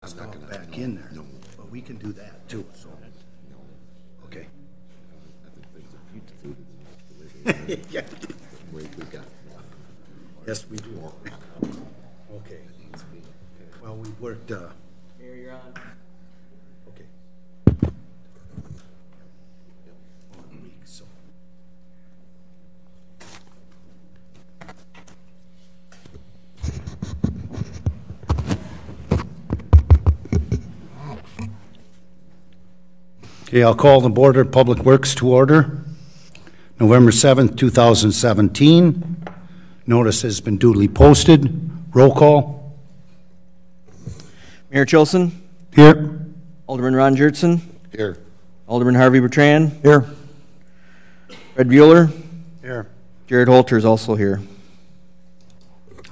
stuff back in there. But we can do that too, so. Okay. Yeah. Yes, we do. Okay. Well, we worked, Mayor, you're on. okay. 1 week, so. Okay, I'll call the Board of Public Works to order. November 7th, 2017. Notice has been duly posted. Roll call. Mayor Chilson, Here. Alderman Ron Jertson, Here. Alderman Harvey Bertrand, Here. Fred Bueller, Here. Jared Holter is also here.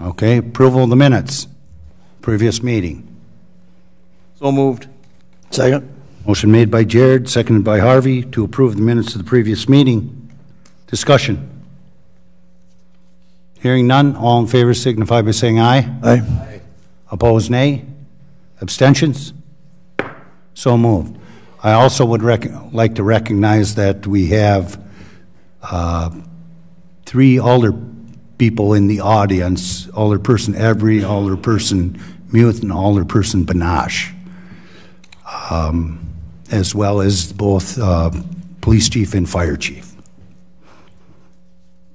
Okay, approval of the minutes. Previous meeting. So moved. Second. Motion made by Jared, seconded by Harvey to approve the minutes of the previous meeting. Discussion. Hearing none, all in favor signify by saying aye. Aye. Opposed, nay. Abstentions? So moved. I also would like to recognize that we have 3 Alder people in the audience, Alderperson Every, Alderperson Muth, and Alderperson Banash, as well as both police chief and fire chief,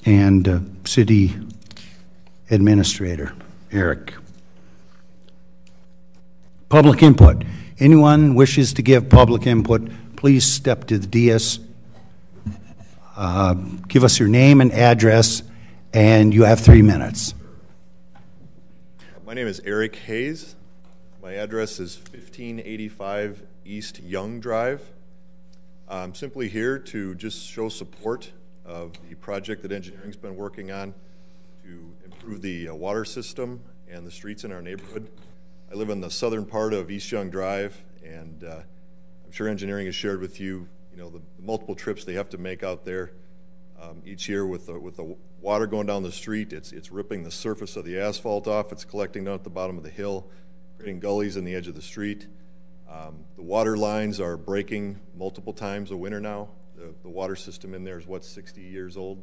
and city administrator, Eric. Public input. Anyone wishes to give public input, please step to the dais. Give us your name and address, and you have 3 minutes. My name is Eric Hayes. My address is 1585 East Young Drive. I'm simply here to just show support of the project that engineering's been working on to improve the water system and the streets in our neighborhood. I live in the southern part of East Young Drive, and I'm sure engineering has shared with you, the multiple trips they have to make out there each year with the water going down the street. It's ripping the surface of the asphalt off. It's collecting down at the bottom of the hill, creating gullies in the edge of the street. The water lines are breaking multiple times a winter now. The water system in there is, 60 years old,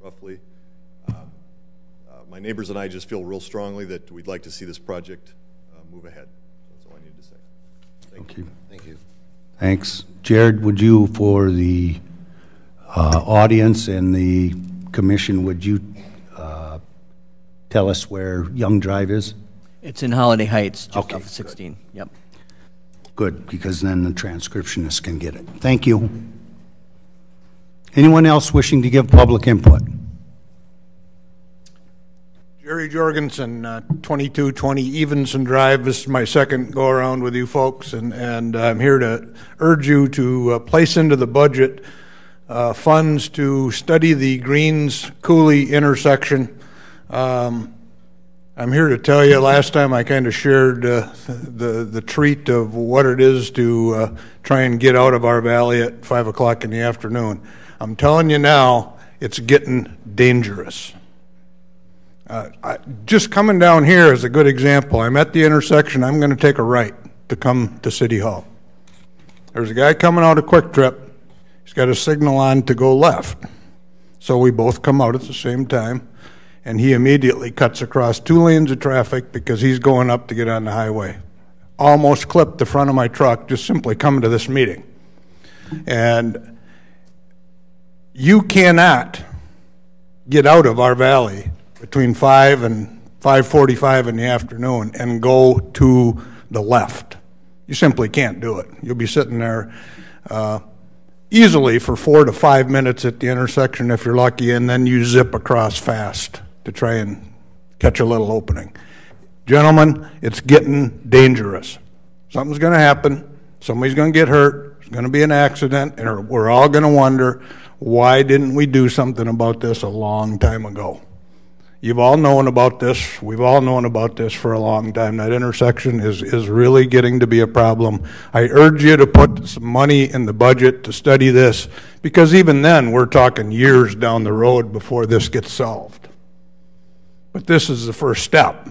roughly. My neighbors and I just feel real strongly that we'd like to see this project move ahead. That's all I need to say. Thank you. Thank you. Thanks. Jared, would you, for the audience and the commission, would you tell us where Young Drive is? It's in Holiday Heights, just Okay, off of 16. Good. Yep. Good, because then the transcriptionist can get it. Thank you. Anyone else wishing to give public input? Jerry Jorgensen, 2220 Evenson Drive. This is my second go-around with you folks, and I'm here to urge you to place into the budget funds to study the Greens-Cooley intersection. I'm here to tell you, last time I kind of shared the treat of what it is to try and get out of our valley at 5 o'clock in the afternoon. I'm telling you now, it's getting dangerous. Just coming down here is a good example. I'm at the intersection. I'm going to take a right to come to City Hall. There's a guy coming out of Quick Trip. He's got a signal on to go left. So we both come out at the same time, and he immediately cuts across 2 lanes of traffic because he's going up to get on the highway. Almost clipped the front of my truck just simply coming to this meeting. And you cannot get out of our valley between 5 and 5:45 in the afternoon and go to the left. You simply can't do it. You'll be sitting there easily for 4 to 5 minutes at the intersection if you're lucky, and then you zip across fast to try and catch a little opening. Gentlemen, it's getting dangerous. Something's going to happen. Somebody's going to get hurt. There's going to be an accident, and we're all going to wonder, why didn't we do something about this a long time ago? You've all known about this. We've all known about this for a long time. That intersection is really getting to be a problem. I urge you to put some money in the budget to study this, because even then we're talking years down the road before this gets solved. But this is the first step.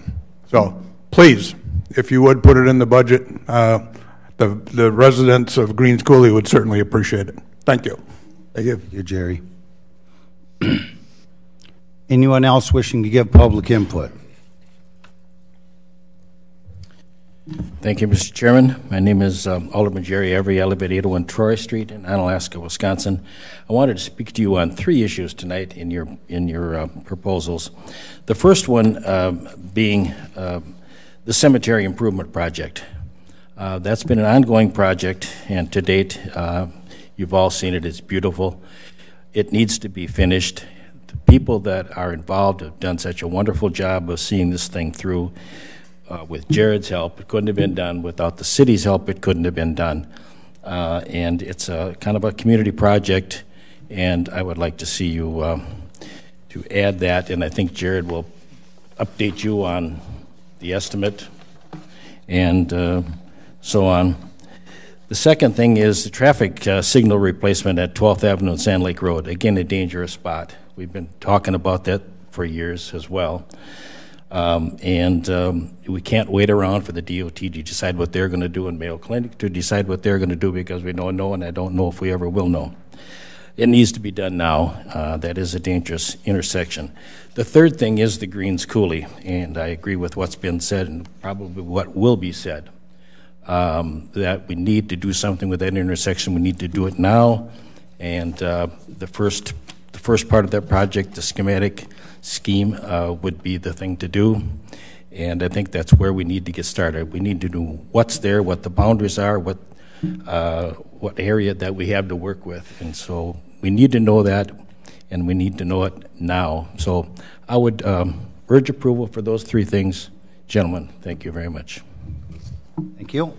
So please, if you would put it in the budget, the residents of Greens Coulee would certainly appreciate it. Thank you. Thank you. You, Jerry. Anyone else wishing to give public input? Thank you, Mr. Chairman. My name is Alderman Jerry Every. I live at 801 Troy Street in Onalaska, Wisconsin. I wanted to speak to you on 3 issues tonight in your proposals. The first one being the cemetery improvement project. That's been an ongoing project, and to date, you've all seen it. It's beautiful. It needs to be finished. The people that are involved have done such a wonderful job of seeing this thing through. With Jared's help, it couldn't have been done. Without the city's help, it couldn't have been done. And it's a kind of a community project, and I would like to see you to add that, and I think Jared will update you on the estimate and so on. The second thing is the traffic signal replacement at 12th Avenue and Sand Lake Road. Again, a dangerous spot. We've been talking about that for years as well. We can't wait around for the DOT to decide what they're going to do and Mayo Clinic to decide what they're going to do, because we don't know, and I don't know if we ever will know. It needs to be done now. That is a dangerous intersection. The third thing is the Greens Coulee, and I agree with what's been said and probably what will be said, that we need to do something with that intersection. We need to do it now, and the first part of that project, the schematic scheme, would be the thing to do, and I think that's where we need to get started. We need to know what's there, what the boundaries are, what area that we have to work with, and so we need to know that, and we need to know it now. So I would urge approval for those 3 things. Gentlemen, thank you very much. Thank you.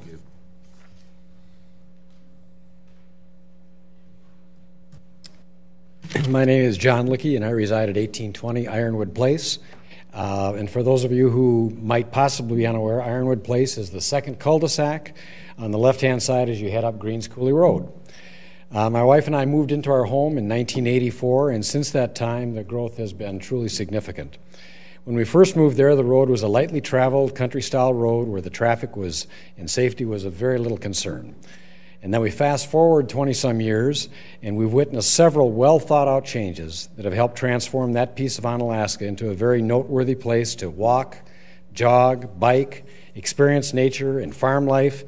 My name is John Lickey, and I reside at 1820 Ironwood Place. And for those of you who might possibly be unaware, Ironwood Place is the second cul-de-sac on the left-hand side as you head up Greens Coulee Road. My wife and I moved into our home in 1984, and since that time, the growth has been truly significant. When we first moved there, the road was a lightly traveled country-style road where the traffic was and safety was of very little concern. And then we fast forward 20-some years, and we've witnessed several well-thought-out changes that have helped transform that piece of Onalaska into a very noteworthy place to walk, jog, bike, experience nature and farm life,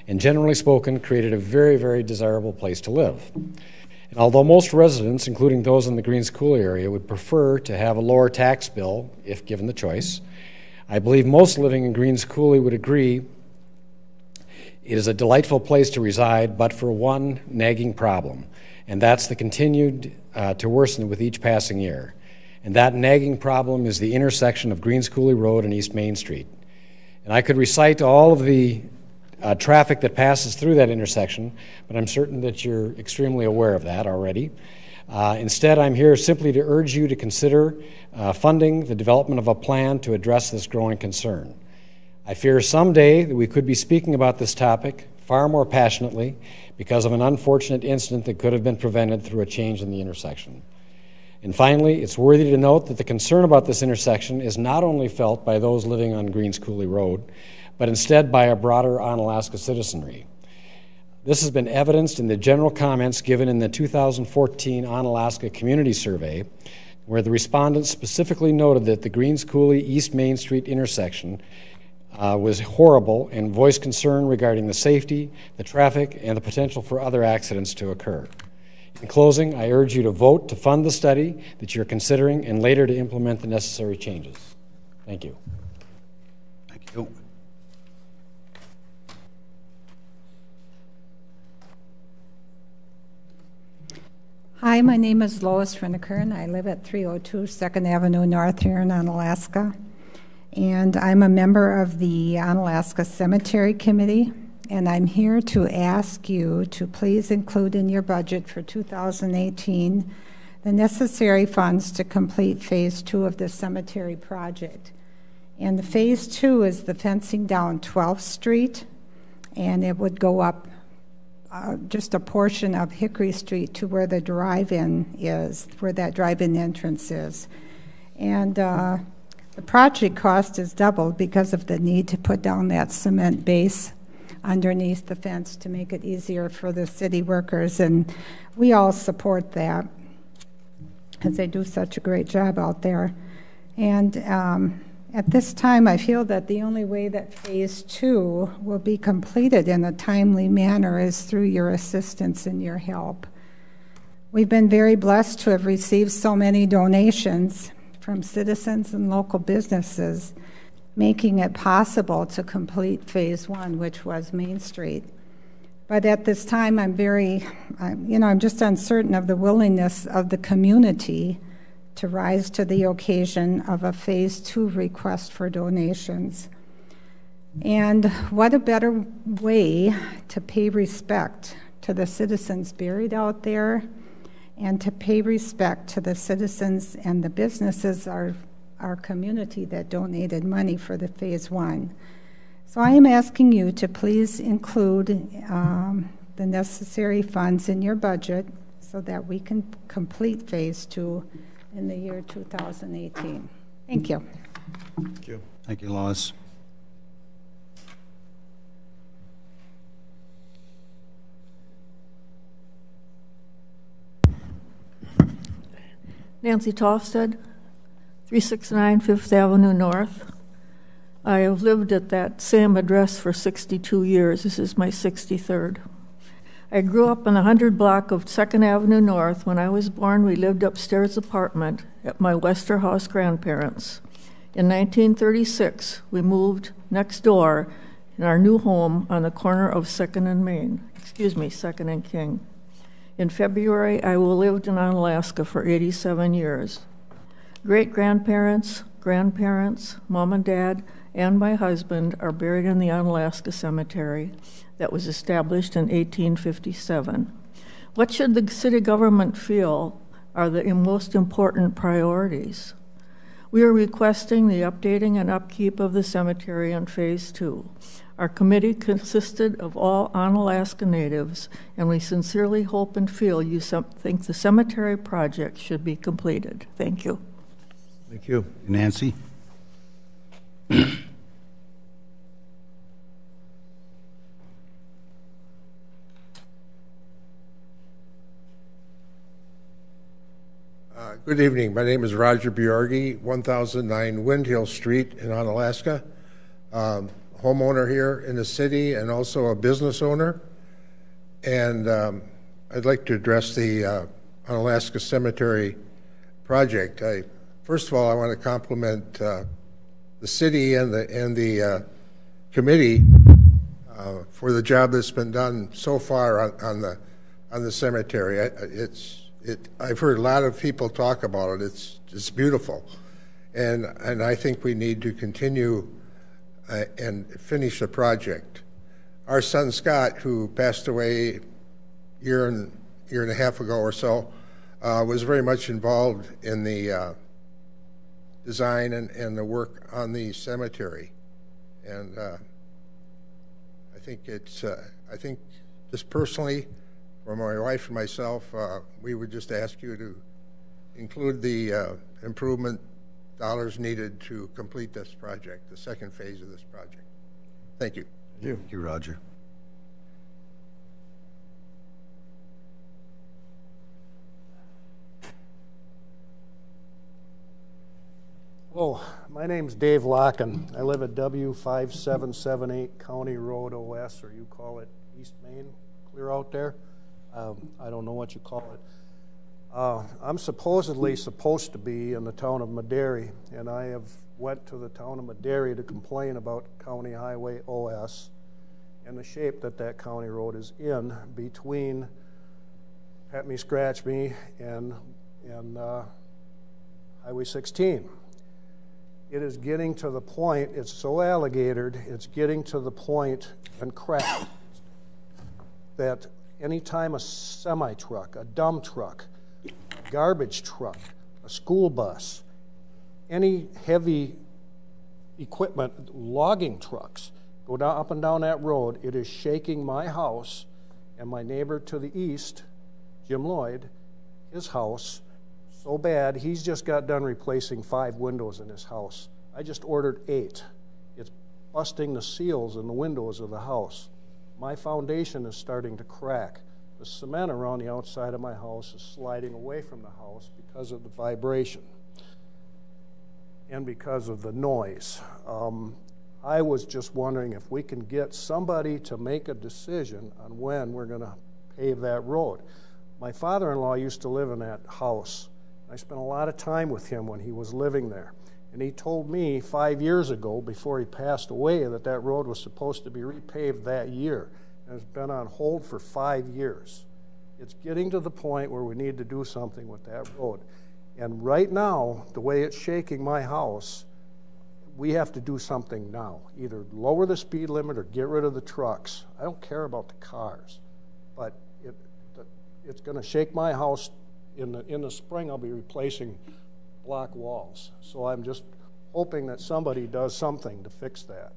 and generally spoken, created a very, very desirable place to live. And although most residents, including those in the Greens Coulee area, would prefer to have a lower tax bill if given the choice, I believe most living in Greens Coulee would agree it is a delightful place to reside, but for one nagging problem, and that's the continued to worsen with each passing year. And that nagging problem is the intersection of Greens Coulee Road and East Main Street. And I could recite all of the traffic that passes through that intersection, but I'm certain that you're extremely aware of that already. Instead, I'm here simply to urge you to consider funding the development of a plan to address this growing concern. I fear someday that we could be speaking about this topic far more passionately because of an unfortunate incident that could have been prevented through a change in the intersection. And finally, it's worthy to note that the concern about this intersection is not only felt by those living on Greens Coulee Road, but instead by a broader Onalaska citizenry. This has been evidenced in the general comments given in the 2014 Onalaska Community Survey, where the respondents specifically noted that the Greens Coulee East Main Street intersection was horrible and voiced concern regarding the safety, the traffic, and the potential for other accidents to occur. In closing, I urge you to vote to fund the study that you're considering and later to implement the necessary changes. Thank you. Thank you. Hi, my name is Lois Reneker, and I live at 302 2nd Avenue North here in Onalaska. And I'm a member of the Onalaska Cemetery Committee, and I'm here to ask you to please include in your budget for 2018 the necessary funds to complete Phase 2 of the cemetery project. And the Phase 2 is the fencing down 12th Street, and it would go up just a portion of Hickory Street to where the drive-in is, where that drive-in entrance is. And the The project cost is doubled because of the need to put down that cement base underneath the fence to make it easier for the city workers, and we all support that because they do such a great job out there. And at this time, I feel that the only way that Phase 2 will be completed in a timely manner is through your assistance and your help. We've been very blessed to have received so many donations from citizens and local businesses, making it possible to complete Phase 1, which was Main Street. But at this time, I'm just uncertain of the willingness of the community to rise to the occasion of a Phase 2 request for donations. And what a better way to pay respect to the citizens buried out there and to pay respect to the citizens and the businesses, our community that donated money for the Phase 1. So I am asking you to please include the necessary funds in your budget so that we can complete Phase 2 in the year 2018. Thank you. Thank you. Thank you, Lois. Nancy Tofstad, 369 Fifth Avenue North. I have lived at that same address for 62 years. This is my 63rd. I grew up in the 100 block of 2nd Avenue North. When I was born, we lived upstairs apartment at my Westerhouse grandparents. In 1936, we moved next door in our new home on the corner of 2nd and King. In February, I lived in Onalaska for 87 years. Great-grandparents, grandparents, mom and dad, and my husband are buried in the Onalaska Cemetery that was established in 1857. What should the city government feel are the most important priorities? We are requesting the updating and upkeep of the cemetery in Phase 2. Our committee consisted of all Onalaska natives, and we sincerely hope and feel you think the cemetery project should be completed. Thank you. Thank you. Nancy? Good evening. My name is Roger Bjorgi, 1009 Windhill Street in Onalaska. Homeowner here in the city and also a business owner. And I'd like to address the Onalaska Cemetery project. First of all, I want to compliment the city and the committee for the job that's been done so far on the cemetery. I've heard a lot of people talk about it. It's beautiful, and I think we need to continue and finish the project. Our son Scott, who passed away a year and a half ago or so, was very much involved in the design and the work on the cemetery, and I think just personally, for my wife and myself, we would just ask you to include the improvement dollars needed to complete this project, the second phase of this project. Thank you. Thank you, Roger. Hello, my name's Dave Locken. I live at W5778 County Road OS, or you call it East Main, clear out there. I don't know what you call it. I'm supposedly supposed to be in the town of Maderi, and I have went to the town of Maderi to complain about County Highway OS and the shape that county road is in between Pet Me Scratch Me and Highway 16. It is getting to the point, it's so alligatored, it's getting to the point and cracked that anytime a semi-truck, a dump truck, a garbage truck, a school bus, any heavy equipment, logging trucks, go down, up and down that road, it is shaking my house and my neighbor to the east, Jim Lloyd, his house, so bad, he's just got done replacing 5 windows in his house I just ordered 8. It's busting the seals in the windows of the house. My foundation is starting to crack. The cement around the outside of my house is sliding away from the house because of the vibration and because of the noise. I was just wondering if we can get somebody to make a decision on when we're going to pave that road. My father-in-law used to live in that house. I spent a lot of time with him when he was living there. And he told me 5 years ago, before he passed away, that that road was supposed to be repaved that year. And it's been on hold for 5 years. It's getting to the point where we need to do something with that road. And right now, the way it's shaking my house, we have to do something now. Either lower the speed limit or get rid of the trucks. I don't care about the cars, but it's going to shake my house. In the spring, I'll be replacing block walls. So I'm just hoping that somebody does something to fix that.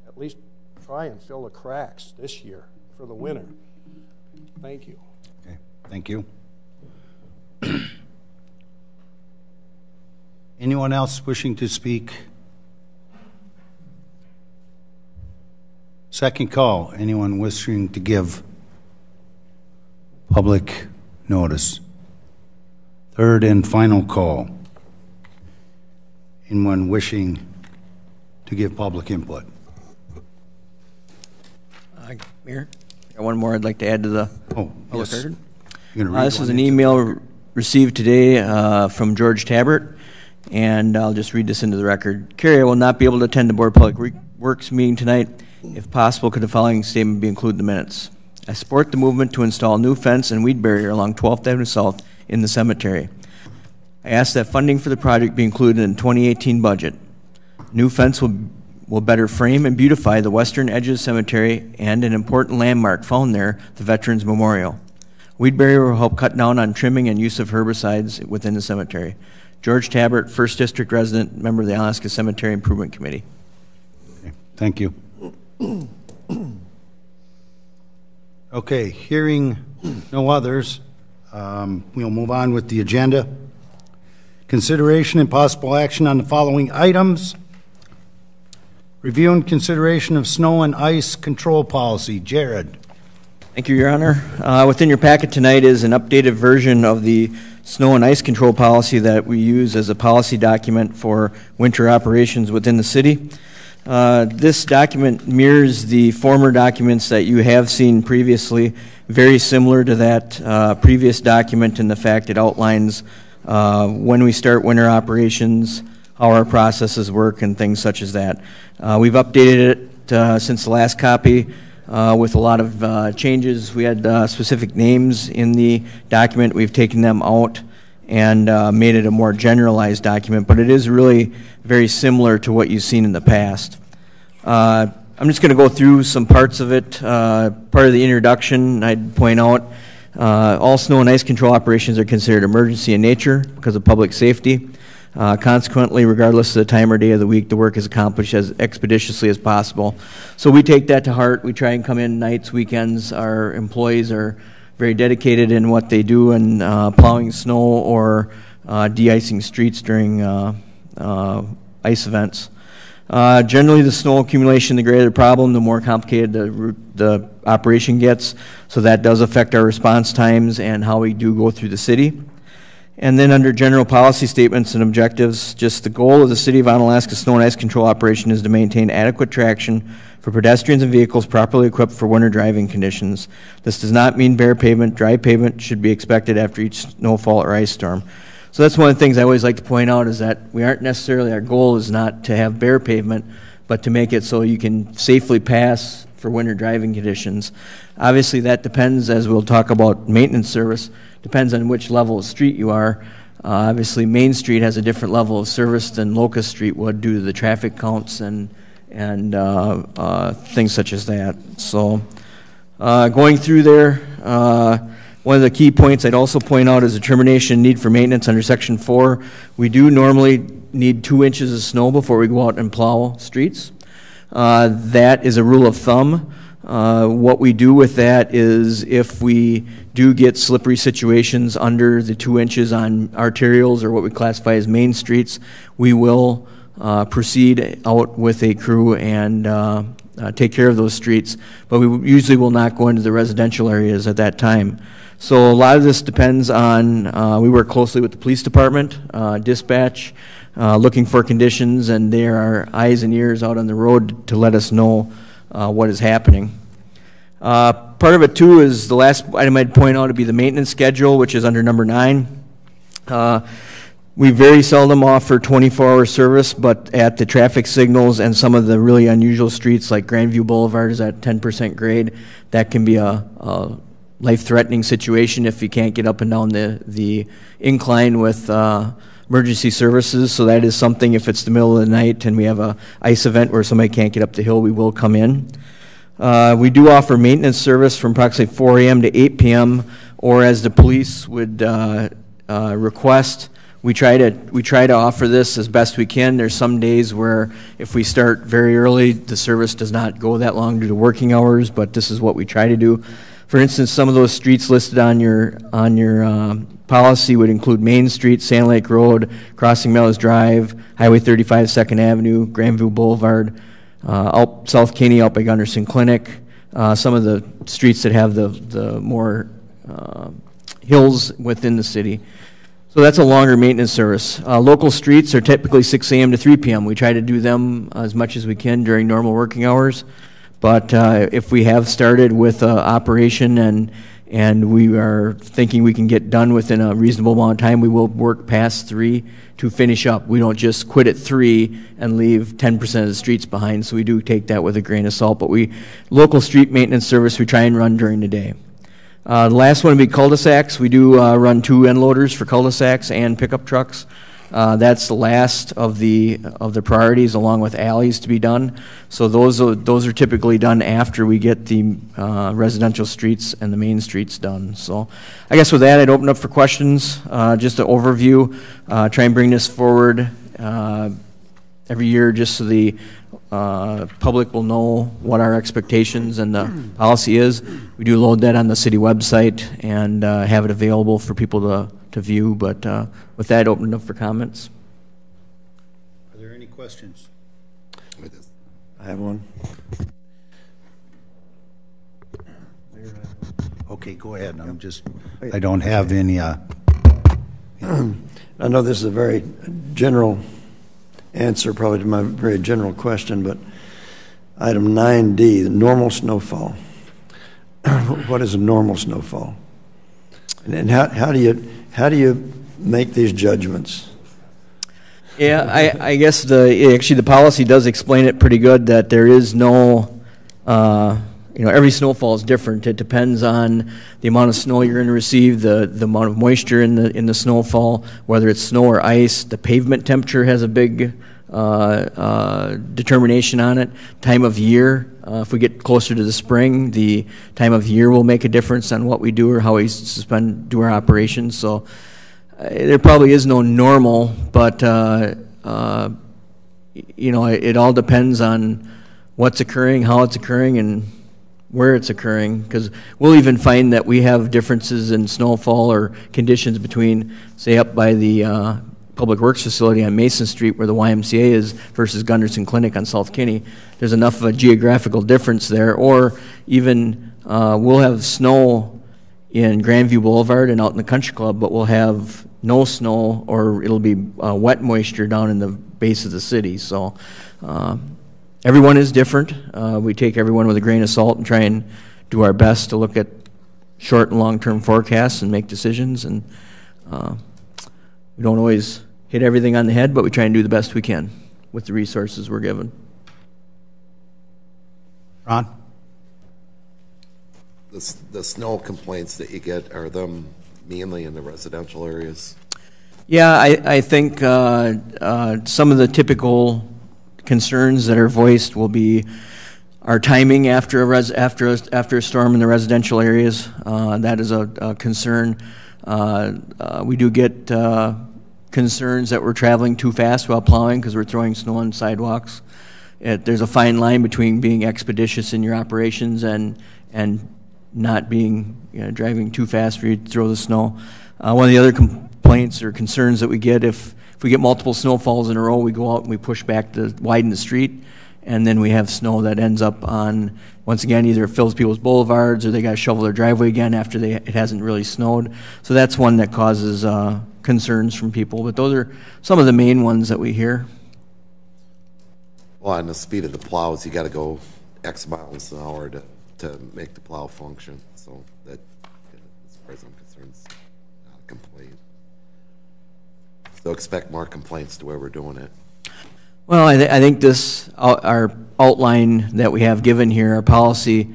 At least try and fill the cracks this year for the winter. Thank you. Okay, thank you. Anyone else wishing to speak? Second call. Anyone wishing to give public notice? Third and final call. Anyone wishing to give public input? Mayor, got one more I'd like to add to the public record. This is an email received today from George Tabbert, and I'll just read this into the record. Carrie, I will not be able to attend the Board of Public Works meeting tonight. If possible, could the following statement be included in the minutes? I support the movement to install a new fence and weed barrier along 12th Avenue South in the cemetery. I ask that funding for the project be included in the 2018 budget. New fence will better frame and beautify the western edge of the cemetery and an important landmark found there, the Veterans Memorial. Weed barrier will help cut down on trimming and use of herbicides within the cemetery. George Tabbert, 1st District resident, member of the Onalaska Cemetery Improvement Committee. Okay, thank you. Okay, hearing no others, we'll move on with the agenda. Consideration and possible action on the following items. Review and consideration of snow and ice control policy. Jared. Thank you, Your Honor. Within your packet tonight is an updated version of the snow and ice control policy that we use as a policy document for winter operations within the city. This document mirrors the former documents that you have seen previously, very similar to that previous document in the fact it outlines when we start winter operations, how our processes work, and things such as that. We've updated it since the last copy with a lot of changes. We had specific names in the document. We've taken them out and made it a more generalized document, but it is really very similar to what you've seen in the past. I'm just going to go through some parts of it. Part of the introduction, I'd point out all snow and ice control operations are considered emergency in nature because of public safety. Consequently, regardless of the time or day of the week, the work is accomplished as expeditiously as possible. So we take that to heart. We try and come in nights, weekends. Our employees are very dedicated in what they do in plowing snow or de-icing streets during ice events. Generally, the snow accumulation, the greater the problem, the more complicated the operation gets. So that does affect our response times and how we do go through the city. And then under general policy statements and objectives, just the goal of the City of Onalaska snow and ice control operation is to maintain adequate traction for pedestrians and vehicles properly equipped for winter driving conditions. This does not mean bare pavement. Dry pavement should be expected after each snowfall or ice storm. So that's one of the things I always like to point out is that we aren't necessarily, our goal is not to have bare pavement, but to make it so you can safely pass for winter driving conditions. Obviously that depends, as we'll talk about maintenance service, depends on which level of street you are. Obviously Main Street has a different level of service than Locust Street would due to the traffic counts and things such as that. So going through there, one of the key points I'd also point out is the termination need for maintenance under Section 4. We do normally need 2 inches of snow before we go out and plow streets. That is a rule of thumb. What we do with that is if we do get slippery situations under the 2 inches on arterials or what we classify as main streets, we will proceed out with a crew and take care of those streets, but we usually will not go into the residential areas at that time. So a lot of this depends on, we work closely with the police department, dispatch, looking for conditions, and there are eyes and ears out on the road to let us know what is happening. Part of it too is the last item I'd point out to be the maintenance schedule, which is under number 9. We very seldom offer 24-hour service, but at the traffic signals and some of the really unusual streets like Grandview Boulevard is at 10% grade, that can be a life-threatening situation if you can't get up and down the incline with emergency services. So that is something, if it's the middle of the night and we have a ice event where somebody can't get up the hill, we will come in. We do offer maintenance service from approximately 4 a.m. to 8 p.m. or as the police would request. We try to offer this as best we can. There's some days where if we start very early, the service does not go that long due to working hours, but this is what we try to do. For instance, some of those streets listed on your policy would include Main Street, Sand Lake Road, Crossing Meadows Drive, Highway 35, 2nd Avenue, Grandview Boulevard, South Caney out by Gunderson Clinic, some of the streets that have the more hills within the city. So that's a longer maintenance service. Local streets are typically 6 a.m. to 3 p.m. We try to do them as much as we can during normal working hours. But if we have started with operation and we are thinking we can get done within a reasonable amount of time, we will work past 3 to finish up. We don't just quit at 3 and leave 10% of the streets behind, so we do take that with a grain of salt. But local street maintenance service, we try and run during the day. The last one would be cul-de-sacs. We do run 2 end loaders for cul-de-sacs and pickup trucks. That's the last of the priorities, along with alleys to be done. So those are typically done after we get the residential streets and the main streets done. So I guess with that, I'd open up for questions. Just an overview. Try and bring this forward every year, just so the public will know what our expectations and the policy is. We do load that on the city website and have it available for people to view, but with that, open it up for comments. Are there any questions? I have one. Okay, go ahead. I don't have any. I know this is a very general answer, probably to my very general question, but item 9D, the normal snowfall. What is a normal snowfall? And how do you make these judgments? Yeah, I guess the policy does explain it pretty good, that there is no, every snowfall is different. It depends on the amount of snow you're going to receive, the amount of moisture in the snowfall, whether it's snow or ice. The pavement temperature has a big determination on it. Time of year, if we get closer to the spring, the time of year will make a difference on what we do or how we do our operations. So there probably is no normal, but it all depends on what's occurring, how it's occurring, and where it's occurring, because we'll even find that we have differences in snowfall or conditions between, say, up by the Public Works facility on Mason Street where the YMCA is versus Gunderson Clinic on South Kinney. There's enough of a geographical difference there. Or even we'll have snow in Grandview Boulevard and out in the Country Club, but we'll have no snow, or it'll be wet moisture down in the base of the city. So everyone is different. We take everyone with a grain of salt and try and do our best to look at short and long-term forecasts and make decisions. And we don't always hit everything on the head, but we try and do the best we can with the resources we're given. Ron? The snow complaints that you get, are them mainly in the residential areas? Yeah, I think some of the typical concerns that are voiced will be our timing after a storm in the residential areas. That is a concern. We do get concerns that we're traveling too fast while plowing because we're throwing snow on sidewalks. There's a fine line between being expeditious in your operations and not being driving too fast where you throw the snow. One of the other complaints or concerns that we get if if we get multiple snowfalls in a row, we go out and we push back to widen the street, and then we have snow that ends up on, once again, either fills people's boulevards or they got to shovel their driveway again after it hasn't really snowed. So that's one that causes concerns from people, but those are some of the main ones that we hear. Well, on the speed of the plows, you got to go X miles an hour to make the plow function. So that, as far as I'm concerned, is not a complaint. So expect more complaints to where we're doing it. Well, I think this, our outline that we have given here, our policy,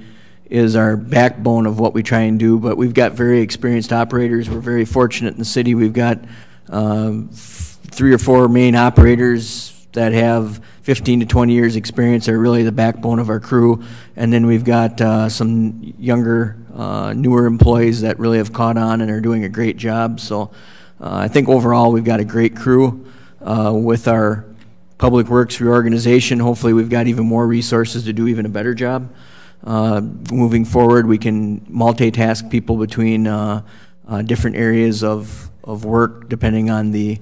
is our backbone of what we try and do, but we've got very experienced operators. We're very fortunate in the city. We've got 3 or 4 main operators that have 15 to 20 years experience are really the backbone of our crew. And then we've got some younger, newer employees that really have caught on and are doing a great job. So I think overall we've got a great crew with our Public Works reorganization. Hopefully we've got even more resources to do even a better job. Moving forward, we can multitask people between different areas of work depending on the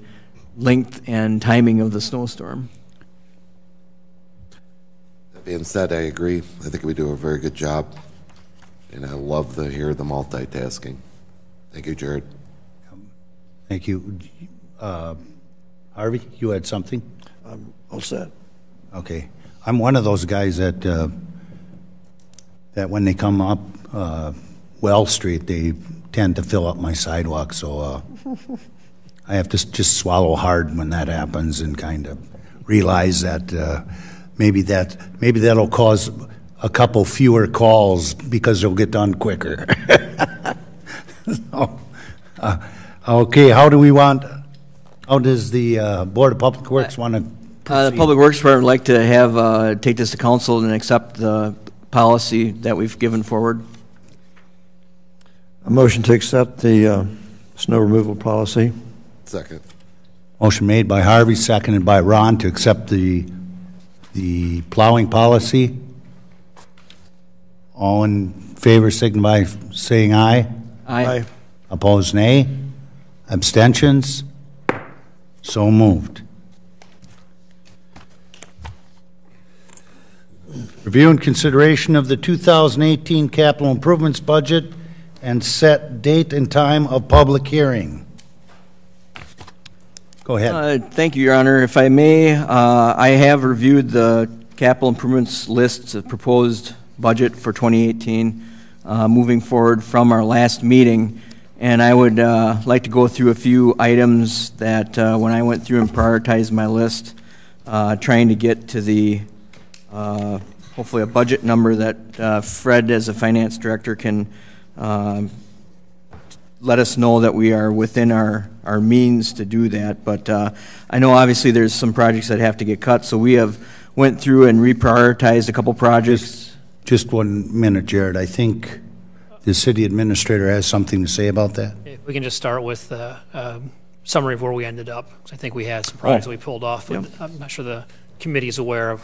length and timing of the snowstorm. That being said, I agree. I think we do a very good job, and I love to hear the multitasking. Thank you, Jared. Thank you. Harvey, you had something? All set. Okay. I'm one of those guys that that when they come up Well Street, they tend to fill up my sidewalk, so I have to just swallow hard when that happens and kind of realize that maybe that'll cause a couple fewer calls because they'll get done quicker. So, okay, how does the Board of Public Works want to proceed? The Public Works Department would like to have take this to council and accept the policy that we've given forward. A motion to accept the snow removal policy. Second. Motion made by Harvey, seconded by Ron to accept the plowing policy. All in favor signify by saying aye. Aye. Opposed, nay. Abstentions? So moved. Review and consideration of the 2018 capital improvements budget and set date and time of public hearing. Go ahead. Thank you, Your Honor. If I may, I have reviewed the capital improvements list, of proposed budget for 2018, moving forward from our last meeting. And I would like to go through a few items that when I went through and prioritized my list, trying to get to the, hopefully a budget number that Fred as a finance director can let us know that we are within our means to do that. But I know obviously there's some projects that have to get cut, so we have went through and reprioritized a couple projects. Just 1 minute, Jared. I think the city administrator has something to say about that. If we can just start with the summary of where we ended up. I think we had some projects that we pulled off. Yep. I'm not sure the committee is aware of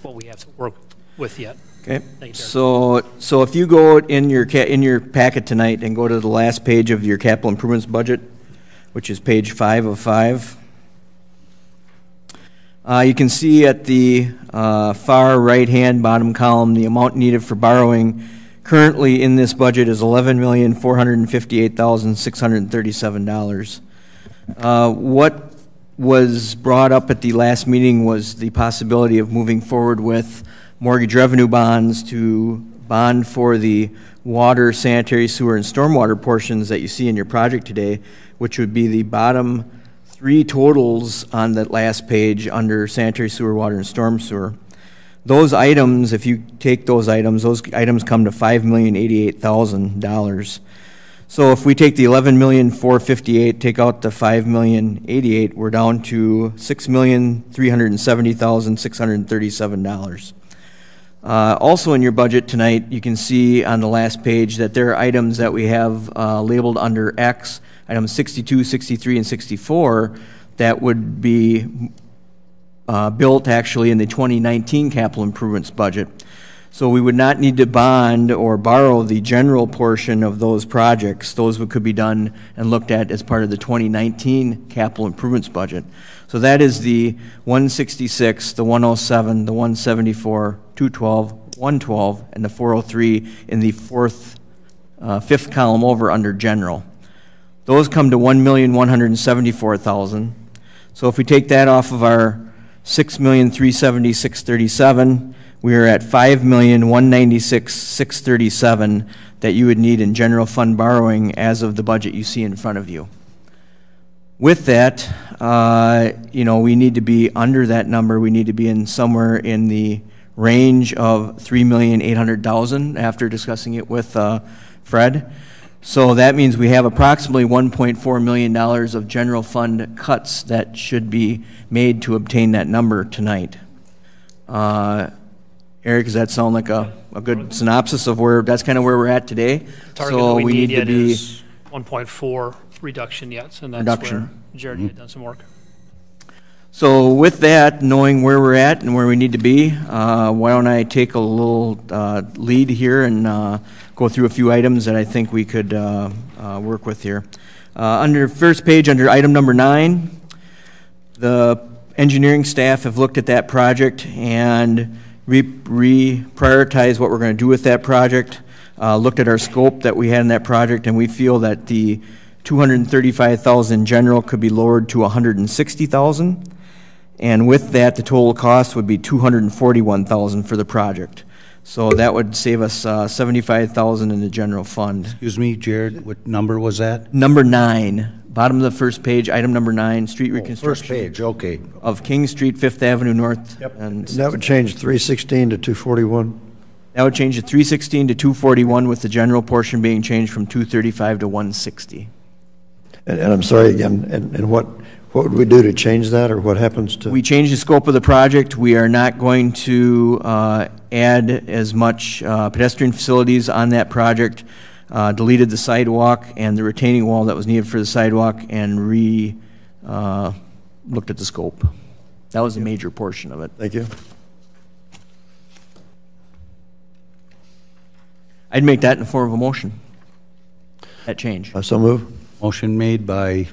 what we have to work with yet. Okay. So if you go in your packet tonight and go to the last page of your capital improvements budget, which is page 5 of 5, you can see at the far right-hand bottom column the amount needed for borrowing. Currently in this budget is $11,458,637. What was brought up at the last meeting was the possibility of moving forward with mortgage revenue bonds to bond for the water, sanitary, sewer, and stormwater portions that you see in your project today, which would be the bottom 3 totals on that last page under sanitary, sewer, water, and storm sewer. Those items, if you take those items come to $5,088,000. So if we take the $11,458,000, take out the $5,088,000, we're down to $6,370,637. Also in your budget tonight, you can see on the last page that there are items that we have labeled under X, items 62, 63, and 64, that would be built actually in the 2019 capital improvements budget. So we would not need to bond or borrow the general portion of those projects. Those could be done and looked at as part of the 2019 capital improvements budget. So that is the 166, the 107, the 174, 212, 112, and the 403 in the fifth column over under general. Those come to $1,174,000. So if we take that off of our $6,370,637, we are at $5,196,637 that you would need in general fund borrowing as of the budget you see in front of you. With that, we need to be under that number. We need to be in somewhere in the range of $3,800,000 after discussing it with Fred. So that means we have approximately $1.4 million of general fund cuts that should be made to obtain that number tonight. Eric, does that sound like a good synopsis of where that's kind of where we're at today? Target so that we need to yet be is 1.4 reduction yet, and that's where Jared had done some work. So with that, knowing where we're at and where we need to be, why don't I take a little lead here and go through a few items that I think we could work with here. Under first page, under item number 9, the engineering staff have looked at that project and reprioritized what we're going to do with that project, looked at our scope that we had in that project, and we feel that the $235,000 general could be lowered to $160,000. And with that, the total cost would be $241,000 for the project. So that would save us $75,000 in the general fund. Excuse me, Jared, what number was that? Number 9, bottom of the first page, item number 9, street reconstruction. First page, okay. Of King Street, 5th Avenue North. Yep. And that would change 316 to 241? That would change the 316 to 241 with the general portion being changed from 235 to 160. And I'm sorry again, and what would we do to change that, or what happens to? We change the scope of the project. We are not going to add as much pedestrian facilities on that project, deleted the sidewalk and the retaining wall that was needed for the sidewalk, and looked at the scope. That was a major portion of it. Thank you. I'd make that in the form of a motion. That change. So move. Motion made by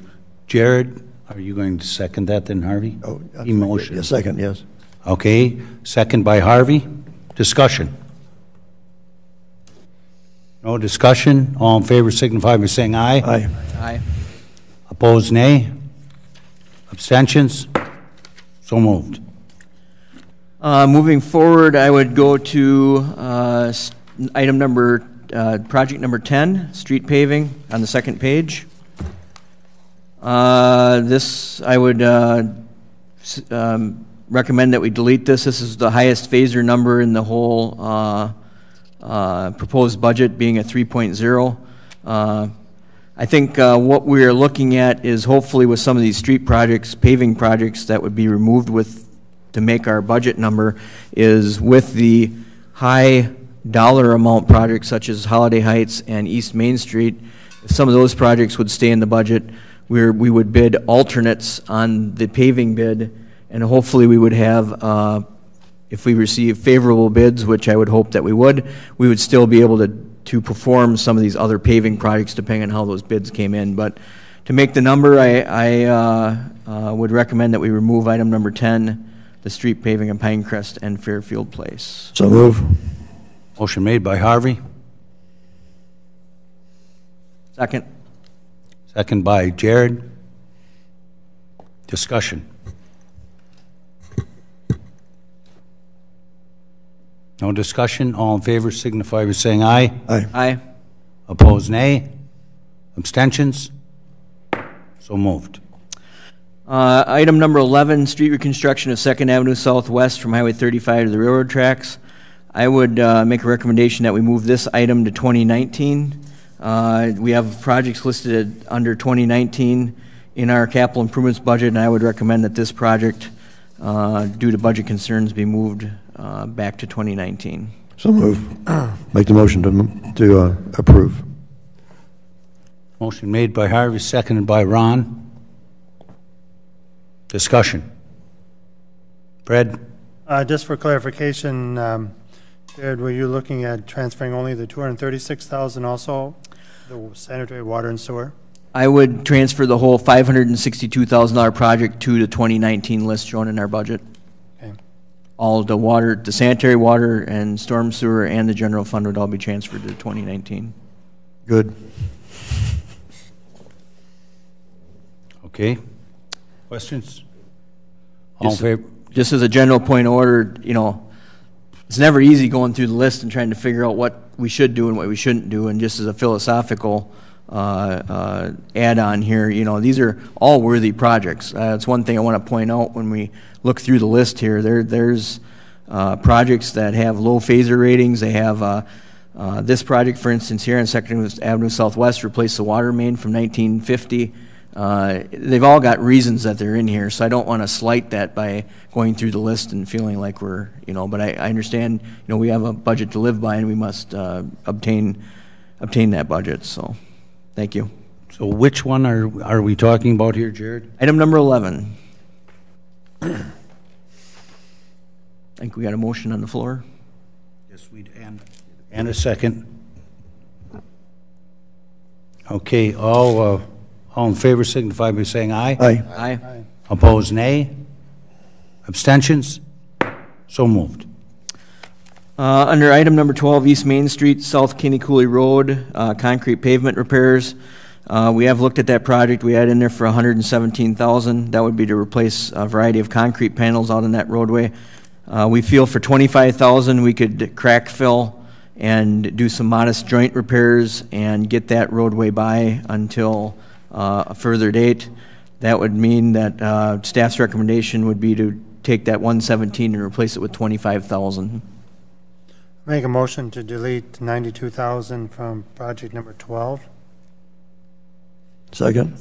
Jared. Are you going to second that then, Harvey? Oh, emotion. Yeah, second, yes. Okay, second by Harvey. Discussion. No discussion. All in favor signify by saying aye. Aye. Aye. Opposed, nay. Abstentions? So moved. Moving forward, I would go to item number, project number 10, street paving on the second page. This, I would recommend that we delete this. This is the highest phaser number in the whole proposed budget, being a 3.0. I think what we are looking at is hopefully with some of these street projects, paving projects that would be removed to make our budget number, is with the high dollar amount projects such as Holiday Heights and East Main Street. If some of those projects would stay in the budget, we would bid alternates on the paving bid, and hopefully we would have, if we receive favorable bids, which I would hope that we would still be able to perform some of these other paving projects depending on how those bids came in. But to make the number, I would recommend that we remove item number 10, the street paving in Pinecrest and Fairfield Place. So move. Motion made by Harvey. Second. Second by Jared. Discussion. No discussion. All in favor signify by saying aye. Aye. Aye. Opposed, nay. Abstentions? So moved. Item number 11, street reconstruction of 2nd Avenue Southwest from Highway 35 to the railroad tracks. I would make a recommendation that we move this item to 2019. We have projects listed under 2019 in our capital improvements budget, and I would recommend that this project, due to budget concerns, be moved back to 2019. So move. Make the motion to approve. Motion made by Harvey, seconded by Ron. Discussion. Fred? Just for clarification, Jared, were you looking at transferring only the 236,000 also, the sanitary water and sewer? I would transfer the whole $562,000 project to the 2019 list shown in our budget. Okay. All the water, the sanitary water and storm sewer and the general fund would all be transferred to 2019. Good. Okay. Questions? All in favor? Just as a general point of order, you know, it's never easy going through the list and trying to figure out what we should do and what we shouldn't do. And just as a philosophical add-on here, you know, these are all worthy projects. It's one thing I want to point out when we look through the list here. There's projects that have low phaser ratings. They have this project, for instance, here on 2nd Avenue Southwest, replaced the water main from 1950. They've all got reasons that they're in here, so I don't want to slight that by going through the list and feeling like we're, you know, but I understand, you know, we have a budget to live by and we must obtain that budget, so thank you. So which one are we talking about here, Jared? Item number 11. I think we got a motion on the floor. Yes, we and a second. Okay, all in favor signify by saying aye. Aye. Aye. Opposed, nay. Abstentions? So moved. Under item number 12, East Main Street, South Kinney Cooley Road, concrete pavement repairs. We have looked at that project. We had in there for $117,000. That would be to replace a variety of concrete panels out on that roadway. We feel for $25,000 we could crack fill and do some modest joint repairs and get that roadway by until a further date. That would mean that staff's recommendation would be to take that 117 and replace it with 25,000. Make a motion to delete 92,000 from project number 12. Second.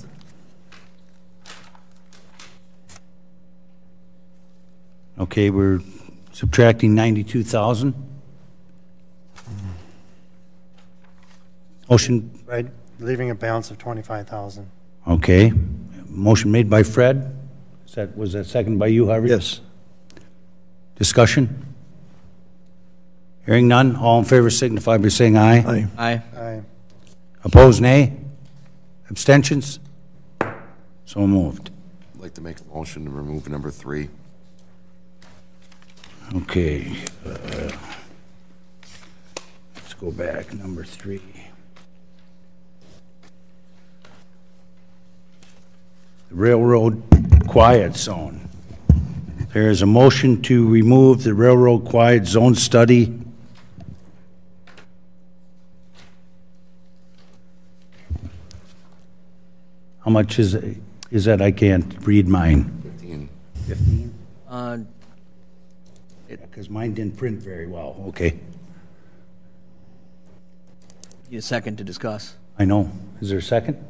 Okay, we're subtracting 92,000. Motion. Right, leaving a balance of 25,000. Okay. Motion made by Fred. Was that seconded by you, Harvey? Yes. Discussion? Hearing none, all in favor signify by saying aye. Aye. Aye. Aye. Opposed, nay. Abstentions? So moved. I'd like to make a motion to remove number 3. Okay. Let's go back. Number 3. The railroad quiet zone. There is a motion to remove the railroad quiet zone study. How much is that? I can't read mine. 15. 15? Because mine didn't print very well. Okay. Need a second to discuss. I know. Is there a second?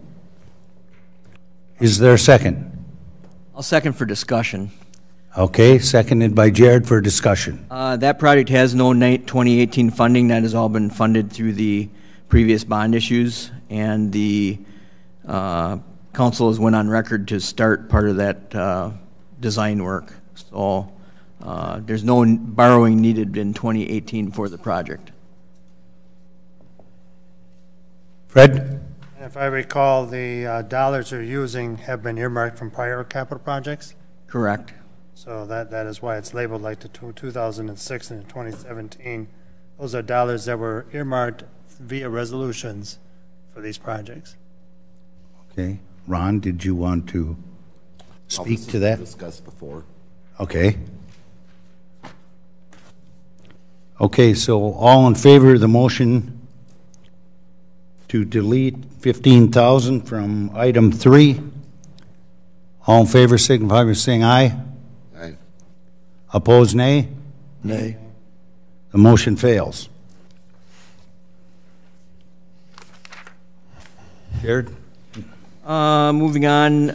Is there a second? I'll second for discussion. Okay, seconded by Jared for discussion. That project has no 2018 funding. That has all been funded through the previous bond issues, and the council has went on record to start part of that design work. So there's no borrowing needed in 2018 for the project. Fred? If I recall, the dollars they're using have been earmarked from prior capital projects? Correct. So that is why it's labeled like the 2006 and 2017. Those are dollars that were earmarked via resolutions for these projects. Okay. Ron, did you want to speak to that? Discussed before. Okay. Okay, so all in favor of the motion to delete 15,000 from item 3? All in favor signify by saying aye. Aye. Opposed, nay? Nay. The motion fails. Jared? Moving on,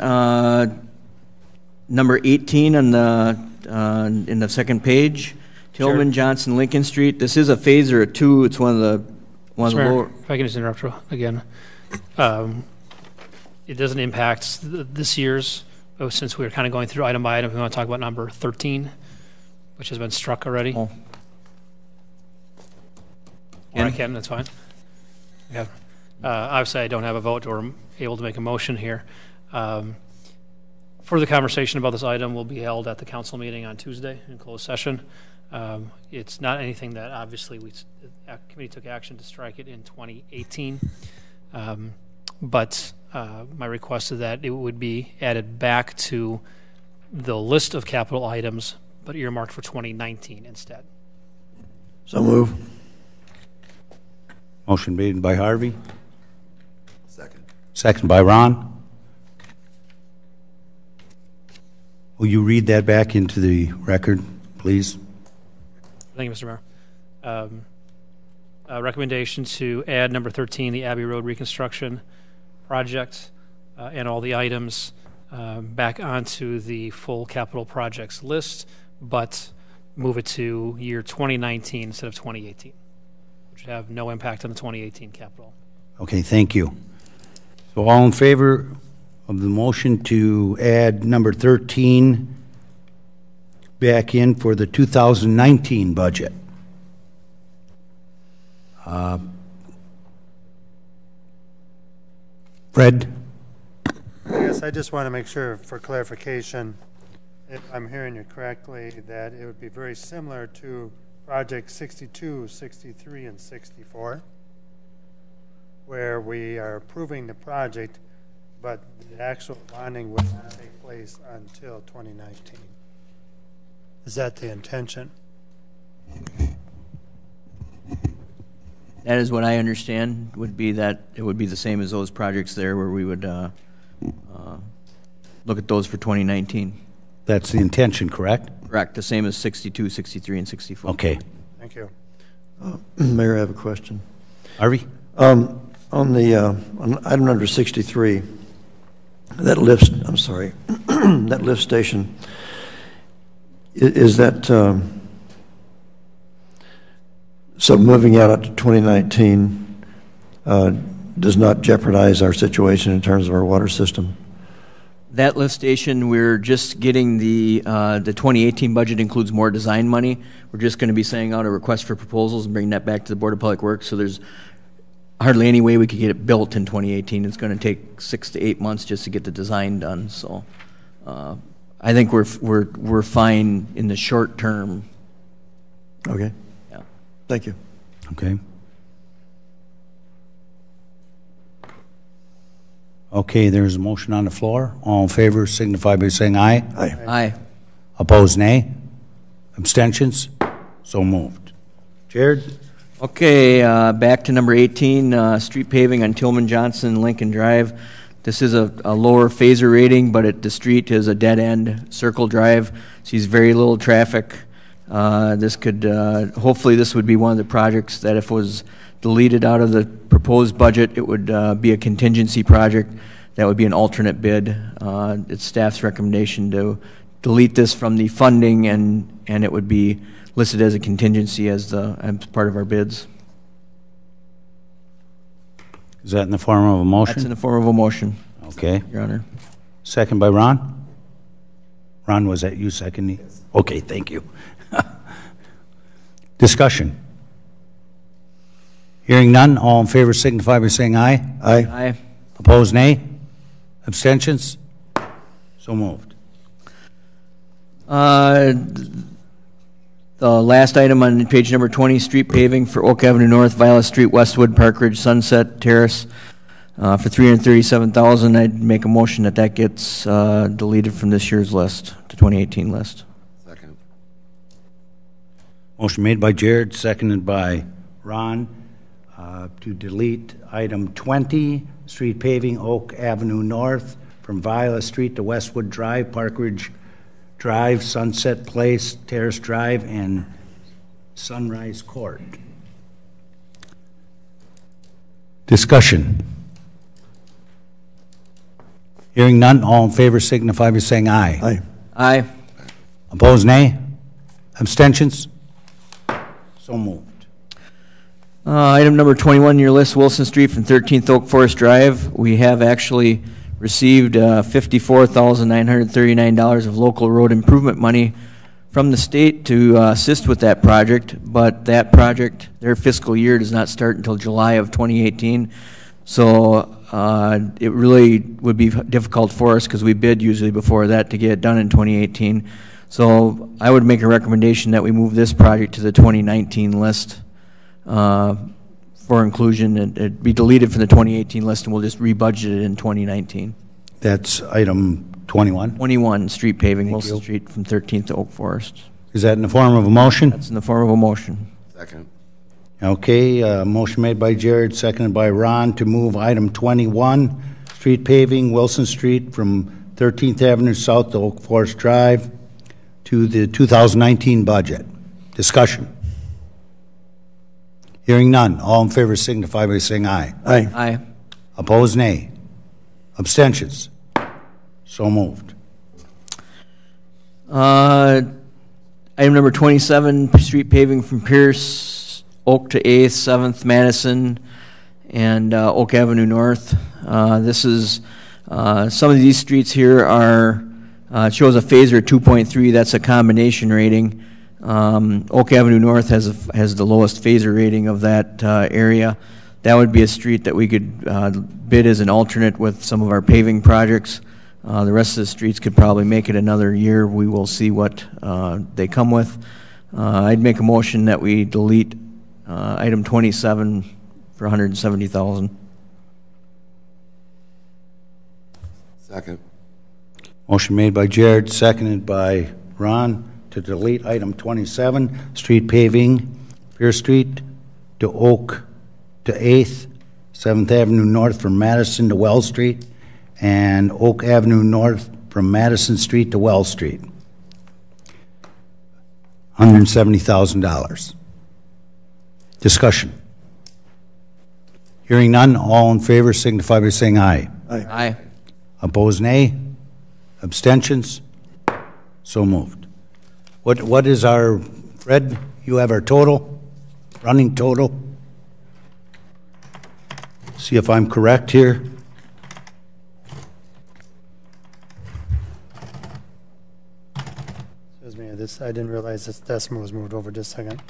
number 18 on the in the second page, Tillman, Johnson, Lincoln Street. This is a phaser of 2. It's one of the lower. If I can just interrupt you again, it doesn't impact this year's. But since we're kind of going through item by item, we want to talk about number 13, which has been struck already. Oh. Or I can, that's fine. Yeah. Obviously, I don't have a vote or am able to make a motion here. Further conversation about this item will be held at the council meeting on Tuesday in closed session. It's not anything that obviously the committee took action to strike it in 2018. But my request is that it would be added back to the list of capital items, but earmarked for 2019 instead. So move. Motion made by Harvey. Second. Second by Ron. Will you read that back into the record, please? Thank you, Mr. Mayor. Recommendation to add number 13, the Abbey Road reconstruction project, and all the items back onto the full capital projects list, but move it to year 2019 instead of 2018, which would have no impact on the 2018 capital. Okay, thank you. So all in favor of the motion to add number 13 back in for the 2019 budget? Fred? Yes, I just want to make sure for clarification, if I'm hearing you correctly, that it would be very similar to Project 62, 63, and 64, where we are approving the project, but the actual bonding will not take place until 2019. Is that the intention? That is what I understand, would be that it would be the same as those projects there where we would look at those for 2019. That's the intention, correct? Correct, the same as 62, 63, and 64. Okay. Thank you. Mayor, I have a question. Harvey? On item number 63, that lift, I'm sorry, that lift station, is that, so moving out to 2019 does not jeopardize our situation in terms of our water system? That lift station, we're just getting the 2018 budget includes more design money. We're just going to be sending out a request for proposals and bringing that back to the Board of Public Works. So there's hardly any way we could get it built in 2018. It's going to take 6 to 8 months just to get the design done. So I think we're fine in the short term. Okay. Yeah. Thank you. Okay. Okay, there's a motion on the floor. All in favor signify by saying aye. Aye. Aye. Opposed, nay. Abstentions? So moved. Jared? Okay, back to number 18, street paving on Tillman Johnson, Lincoln Drive. This is a lower phaser rating, but the street is a dead-end circle drive. Sees very little traffic. This could, hopefully this would be one of the projects that if it was deleted out of the proposed budget, it would be a contingency project. That would be an alternate bid. It's staff's recommendation to delete this from the funding, and it would be listed as a contingency as part of our bids. Is that in the form of a motion? That's in the form of a motion. Okay. Your Honor. Second by Ron? Ron, was that you seconding? Yes. Okay, thank you. Discussion. Hearing none, all in favor signify by saying aye. Aye. Aye. Opposed, nay. Abstentions? So moved. The last item on page number 20, street paving for Oak Avenue North, Violet Street, Westwood, Park Ridge, Sunset Terrace for $337,000. I'd make a motion that gets deleted from this year's list, the 2018 list. Second. Motion made by Jared, seconded by Ron to delete item 20, street paving Oak Avenue North from Viola Street to Westwood Drive, Park Ridge Drive, Sunset Place, Terrace Drive, and Sunrise Court. Discussion. Hearing none, all in favor signify by saying aye. Aye. Aye. Opposed, nay. Abstentions? So moved. Item number 21 on your list, Wilson Street from 13th Oak Forest Drive. We have actually received $54,939 of local road improvement money from the state to assist with that project, but that project, their fiscal year does not start until July of 2018. So it really would be difficult for us because we bid usually before that to get it done in 2018. So I would make a recommendation that we move this project to the 2019 list for inclusion, and it'd be deleted from the 2018 list, and we'll just rebudget it in 2019. That's item 21. 21, street paving, Wilson Street from 13th to Oak Forest. Is that in the form of a motion? That's in the form of a motion. Second. Okay, motion made by Jared, seconded by Ron to move item 21, street paving, Wilson Street from 13th Avenue South to Oak Forest Drive to the 2019 budget. Discussion. Hearing none. All in favor signify by saying aye. Aye. Aye. Opposed, nay. Abstentions. So moved. Item number 27, street paving from Pierce, Oak to 8th, 7th, Madison, and Oak Avenue North. This is, some of these streets here are, it shows a phaser 2.3, that's a combination rating. Oak Avenue North has the lowest phaser rating of that area. That would be a street that we could bid as an alternate with some of our paving projects. The rest of the streets could probably make it another year. We will see what they come with. I'd make a motion that we delete item 27 for $170,000. Second. Motion made by Jared, seconded by Ron to delete item 27, street paving, Pierce Street to Oak to 8th, 7th Avenue North from Madison to Wells Street, and Oak Avenue North from Madison Street to Wells Street. $170,000. Discussion. Hearing none, all in favor signify by saying aye. Aye. Aye. Opposed, nay. Abstentions? So moved. What is our, Fred, you have our total, running total? See if I'm correct here. Excuse me, I didn't realize this decimal was moved over just a second.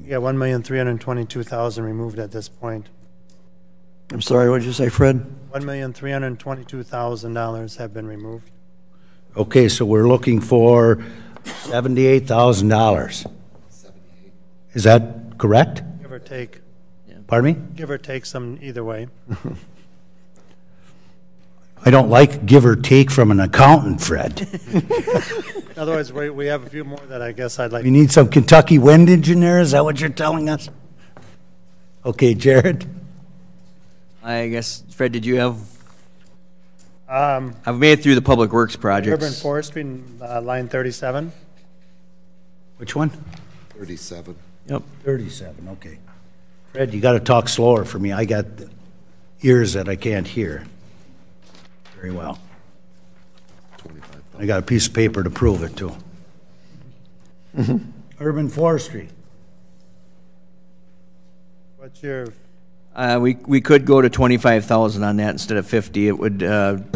Yeah, 1,322,000 removed at this point. I'm sorry, what did you say, Fred? $1,322,000 have been removed. Okay, so we're looking for $78,000. Is that correct? Give or take. Pardon me? Give or take some either way. I don't like give or take from an accountant, Fred. In other words, we have a few more that I guess I'd like. You need some Kentucky wind engineer? Is that what you're telling us? Okay, Jared? I guess, Fred, did you have? I've made it through the public works projects. Urban forestry, line 37. Which one? 37. Yep. 37, okay. Fred, you got to talk slower for me. I got ears that I can't hear very well. I got a piece of paper to prove it, too. Urban forestry. What's your? We could go to 25,000 on that instead of 50. It would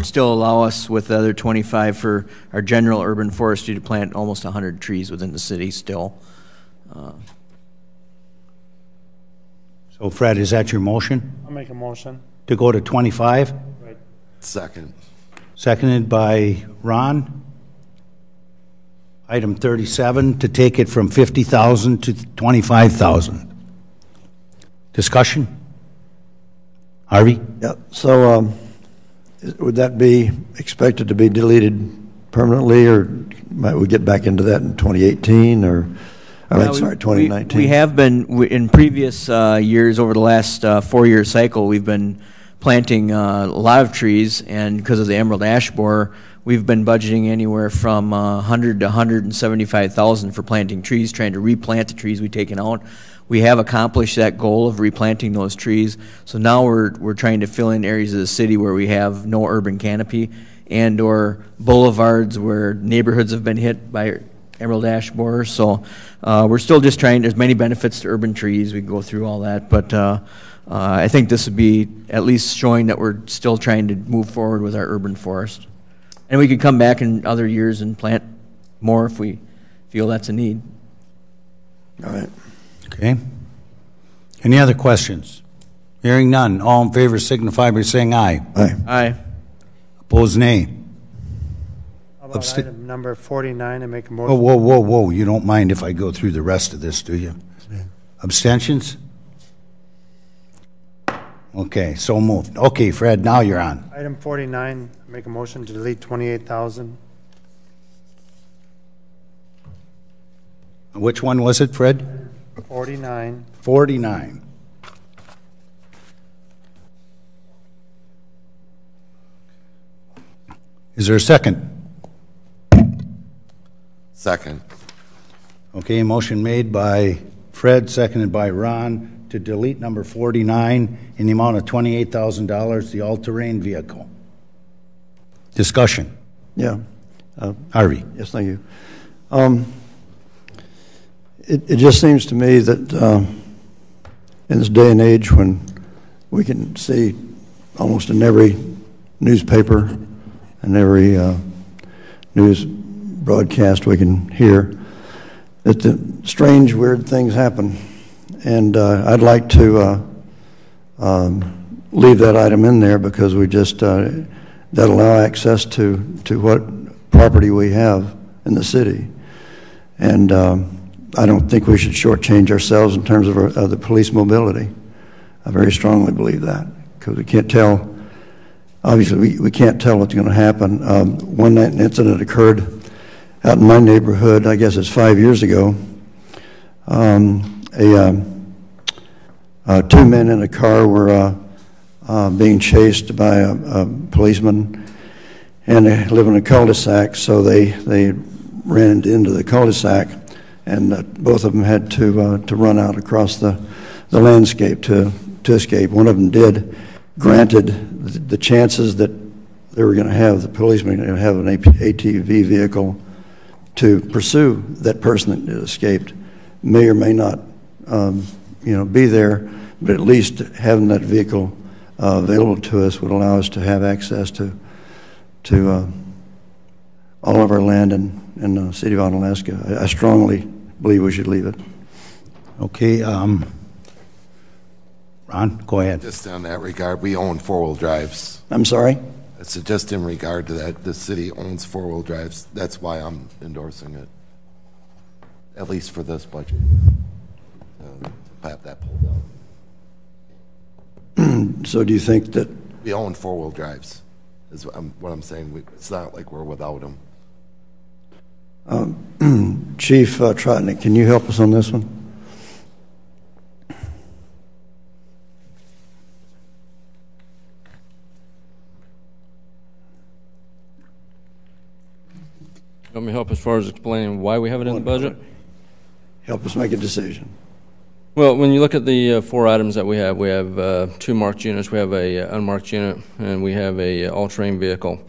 still allow us with the other 25 for our general urban forestry to plant almost 100 trees within the city still. So, Fred, is that your motion? I'll make a motion. To go to 25? Right. Second. Seconded by Ron. Item 37, to take it from 50,000 to 25,000. Discussion? Harvey? Yeah, so would that be expected to be deleted permanently, or might we get back into that in 2018, or, sorry, 2019? We have been, in previous years, over the last 4-year cycle, we've been planting a lot of trees, and because of the emerald ash borer, we've been budgeting anywhere from 100 to 175,000 for planting trees, trying to replant the trees we've taken out. We have accomplished that goal of replanting those trees, so now we're trying to fill in areas of the city where we have no urban canopy, and or boulevards where neighborhoods have been hit by emerald ash borer. So we're still just trying. There's many benefits to urban trees. We can go through all that, but I think this would be at least showing that we're still trying to move forward with our urban forest. And we could come back in other years and plant more if we feel that's a need. All right. Okay. Any other questions? Hearing none. All in favor signify by saying aye. Aye. Aye. Opposed, nay. How about item number 49 and make a Whoa, motion? whoa, whoa, whoa. You don't mind if I go through the rest of this, do you? Abstentions? Okay, so moved. Okay, Fred, now you're on. Item 49, make a motion to delete 28,000. Which one was it, Fred? 49. 49. Is there a second? Second. Okay, motion made by Fred, seconded by Ron, to delete number 49 in the amount of $28,000, the all-terrain vehicle. Discussion. Yeah. Harvey. Yes, thank you. It just seems to me that in this day and age when we can see almost in every newspaper and every news broadcast we can hear that the strange, weird things happen. And I'd like to leave that item in there because we just, that allow access to what property we have in the city. And I don't think we should shortchange ourselves in terms of the police mobility. I very strongly believe that because we can't tell, obviously we can't tell what's going to happen. One incident occurred out in my neighborhood, I guess it's 5 years ago. Two men in a car were being chased by a policeman, and they live in a cul-de-sac, so they ran into the cul-de-sac, and both of them had to run out across the landscape to escape. One of them did. Granted, the chances that they were going to have, the policeman going to have an ATV vehicle to pursue that person that escaped may or may not, be there, but at least having that vehicle available to us would allow us to have access to all of our land in the city of Onalaska. I strongly believe we should leave it. Okay, Ron, go ahead. Just on that regard, we own four-wheel drives. I'm sorry? It's just in regard to that, the city owns four-wheel drives. That's why I'm endorsing it, at least for this budget. Have that pulled out. So do you think that... We own four-wheel drives, is what I'm saying. It's not like we're without them. Chief Trotnick, can you help us on this one? Let me help as far as explaining why we have it in the budget. Help us make a decision. Well, when you look at the four items that we have two marked units, we have a unmarked unit, and we have a all-terrain vehicle.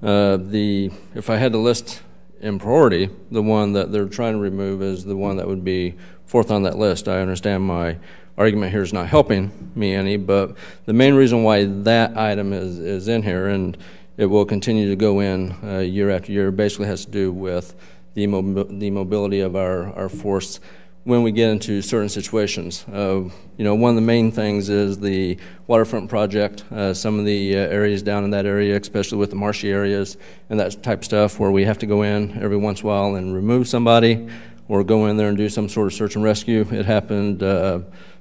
If I had to list in priority, the one that they're trying to remove is the one that would be fourth on that list. I understand my argument here is not helping me any, but the main reason why that item is in here, and it will continue to go in year after year, basically has to do with the mobility of our force when we get into certain situations. One of the main things is the waterfront project. Some of the areas down in that area, especially with the marshy areas and that type of stuff, where we have to go in every once in a while and remove somebody or go in there and do some sort of search and rescue. It happened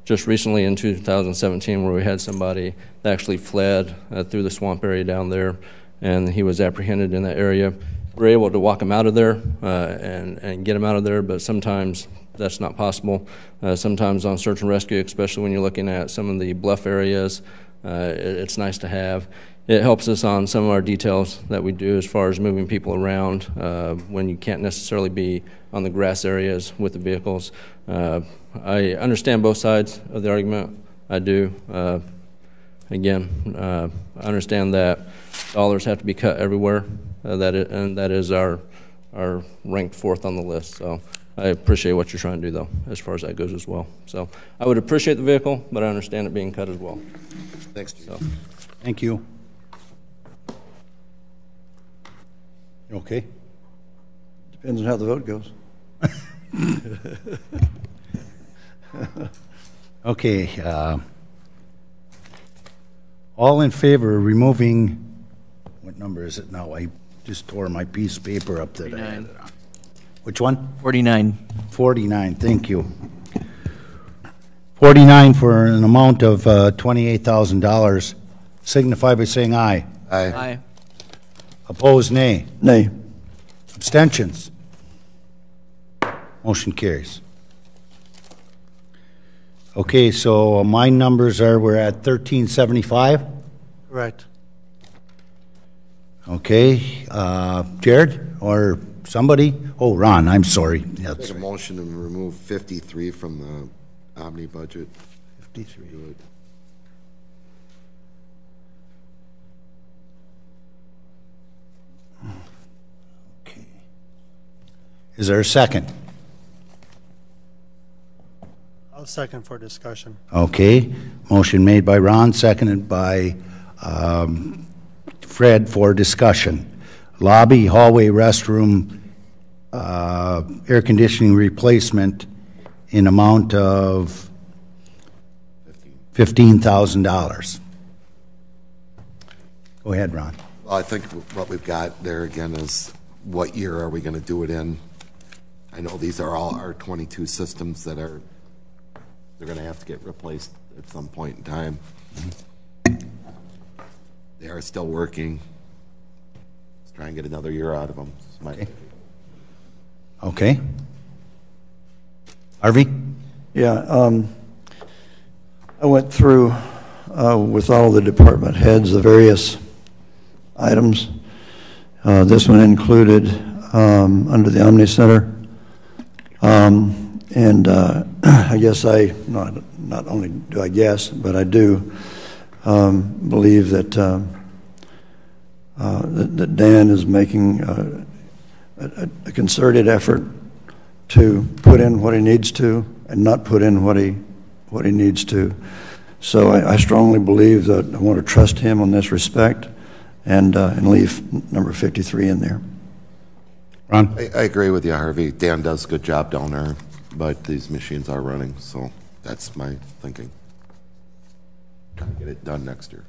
just recently in 2017 where we had somebody that actually fled through the swamp area down there, and he was apprehended in that area. We were able to walk him out of there and get him out of there, but sometimes that's not possible. Sometimes on search and rescue, especially when you're looking at some of the bluff areas, it's nice to have. It helps us on some of our details that we do as far as moving people around when you can't necessarily be on the grass areas with the vehicles. I understand both sides of the argument. I do. Again, I understand that dollars have to be cut everywhere, and that is our ranked fourth on the list. So I appreciate what you're trying to do, though, as far as that goes as well. So I would appreciate the vehicle, but I understand it being cut as well. Thanks, Chief. So. Thank you. You okay? Depends on how the vote goes. Okay. All in favor of removing, what number is it now? I just tore my piece of paper up that I had it on. Which one? 49. 49, thank you. 49 for an amount of $28,000. Signify by saying aye. Aye. Opposed, nay. Nay. Abstentions? Motion carries. Okay, so my numbers are, we're at 1375. Correct. Okay, Jared or somebody? Oh, Ron, I'm sorry. That's Make a motion to remove 53 from the Omni budget. 53. Do it. Okay. Is there a second? I'll second for discussion. Okay, motion made by Ron, seconded by Fred for discussion. Lobby, hallway, restroom, air conditioning replacement in amount of $15,000. Go ahead, Ron. Well, I think what we've got there again is what year are we going to do it in? I know these are all our 22 systems that are, they're going to have to get replaced at some point in time. They are still working. Let's try and get another year out of them. Okay. Harvey? Yeah, I went through with all the department heads, the various items. This one included under the Omni Center. And I guess not only do I guess, but I do believe that that Dan is making a concerted effort to put in what he needs to and not put in what he needs to. So I strongly believe that I want to trust him on this respect and leave number 53 in there. Ron? I agree with you, Harvey. Dan does a good job down there, but these machines are running, so that's my thinking. Trying to get it done next year.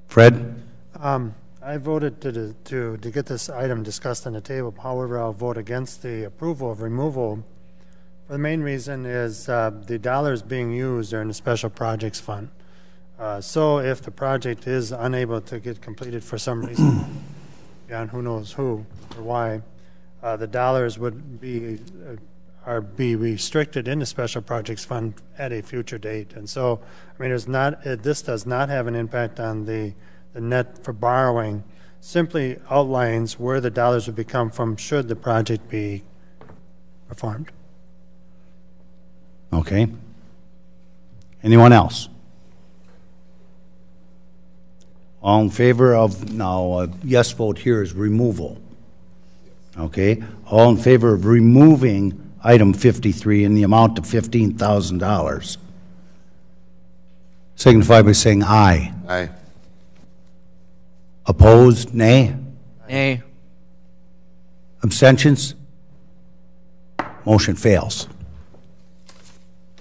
Fred? I voted to get this item discussed on the table. However, I'll vote against the approval of removal. The main reason is the dollars being used are in the Special Projects Fund. So if the project is unable to get completed for some reason, beyond who knows who or why, the dollars would be restricted in the Special Projects Fund at a future date. And so, I mean, this does not have an impact on the net for borrowing. Simply outlines where the dollars would become from should the project be performed. Okay. Anyone else? All in favor of, now, a yes vote here is removal. Okay. All in favor of removing item 53 in the amount of $15,000. Signify by saying aye. Aye. Opposed, nay? Nay. Abstentions? Motion fails.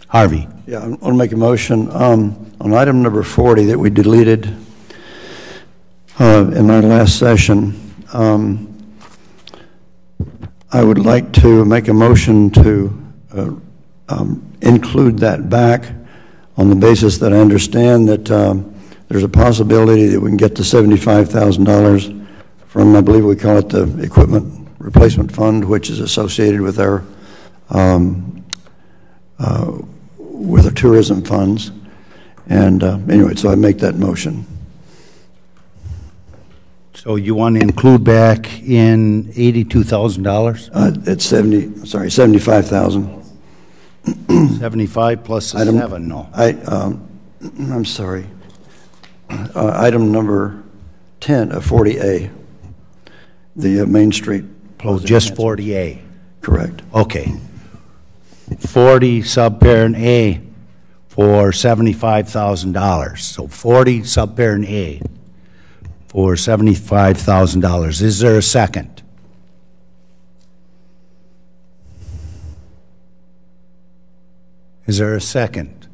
Harvey? Yeah, I want to make a motion on item number 40 that we deleted in our last session. I would like to make a motion to include that back on the basis that I understand that there's a possibility that we can get the $75,000 from, I believe we call it the Equipment Replacement Fund, which is associated with our tourism funds. And anyway, so I make that motion. So you want to include back in $82,000? It's 75,000. 75 plus the 7, no. I'm sorry. Item number 10, 40A, the Main Street. Oh, just 40A. Correct. Okay. 40 subparent A for $75,000. So 40 subparent A for $75,000. Is there a second? Is there a second?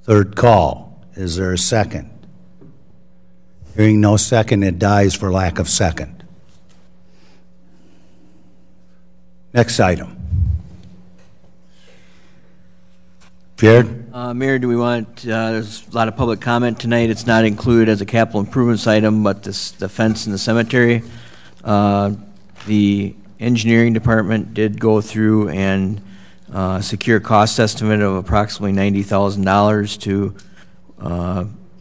Third call. Is there a second? Hearing no second, it dies for lack of second. Next item. Jared? Mayor, do we want, there's a lot of public comment tonight. It's not included as a capital improvements item, but the fence in the cemetery. The engineering department did go through and secure a cost estimate of approximately $90,000 to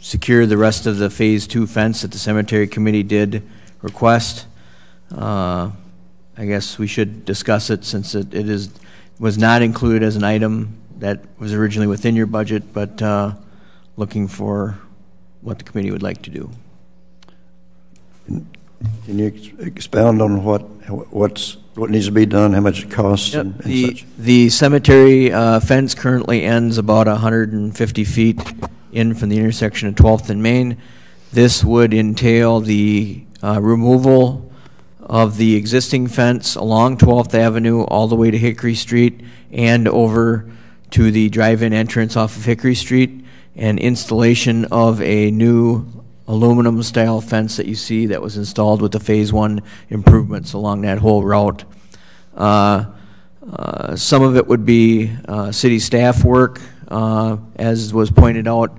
secure the rest of the Phase 2 fence that the cemetery committee did request. I guess we should discuss it since it was not included as an item that was originally within your budget, but looking for what the committee would like to do. Can you expound on what needs to be done, how much it costs, Yep. and such? The cemetery fence currently ends about 150 feet in from the intersection of 12th and Main. This would entail the removal of the existing fence along 12th Avenue all the way to Hickory Street and over to the drive-in entrance off of Hickory Street, and installation of a new aluminum style fence that you see that was installed with the Phase 1 improvements along that whole route. Some of it would be city staff work. As was pointed out,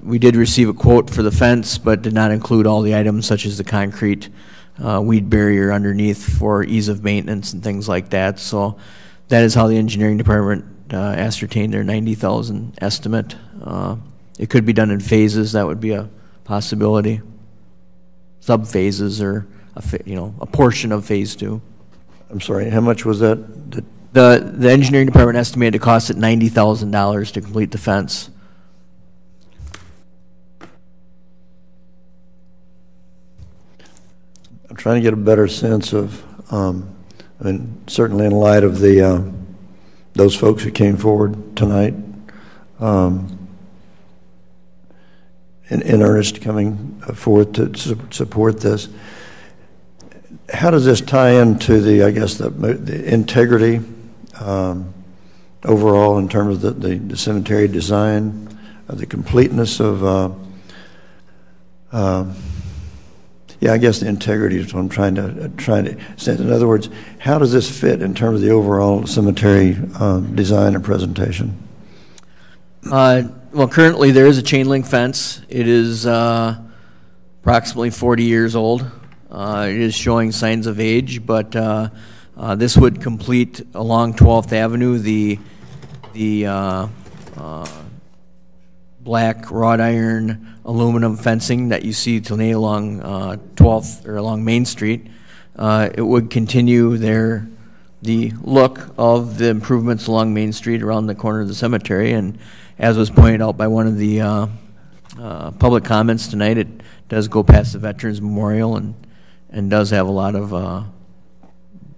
we did receive a quote for the fence, but did not include all the items such as the concrete weed barrier underneath for ease of maintenance and things like that. So that is how the engineering department ascertained their $90,000 estimate. It could be done in phases. That would be a possibility. Sub-phases or a portion of Phase 2. I'm sorry, how much was that? The engineering department estimated it cost it $90,000 to complete the fence. I'm trying to get a better sense of, certainly in light of those folks who came forward tonight, in earnest coming forth to support this. How does this tie into the integrity overall in terms of the cemetery design, the completeness of the integrity is what I'm trying to say. In other words, how does this fit in terms of the overall cemetery design and presentation? Well, currently there is a chain link fence. It is approximately 40 years old. It is showing signs of age, but this would complete along 12th Avenue the black wrought iron aluminum fencing that you see today along 12th or along Main Street. It would continue the look of the improvements along Main Street around the corner of the cemetery, and as was pointed out by one of the public comments tonight, it does go past the Veterans Memorial and does have a lot of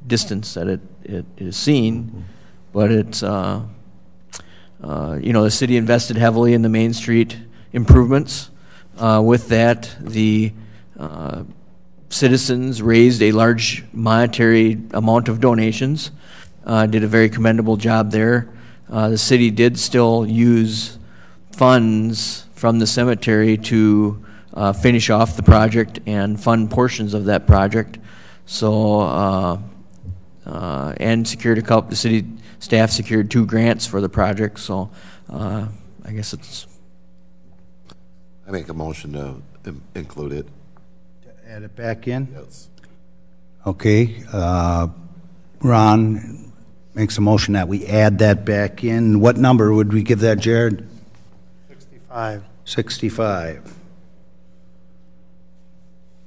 distance that it is seen, but it's the city invested heavily in the Main Street improvements. With that, the citizens raised a large monetary amount of donations, did a very commendable job there. The city did still use funds from the cemetery to finish off the project and fund portions of that project. So, and secured the city staff secured 2 grants for the project. So, I guess it's. I make a motion to include it. To add it back in? Yes. Okay. Ron makes a motion that we add that back in. What number would we give that, Jared? 65. 65.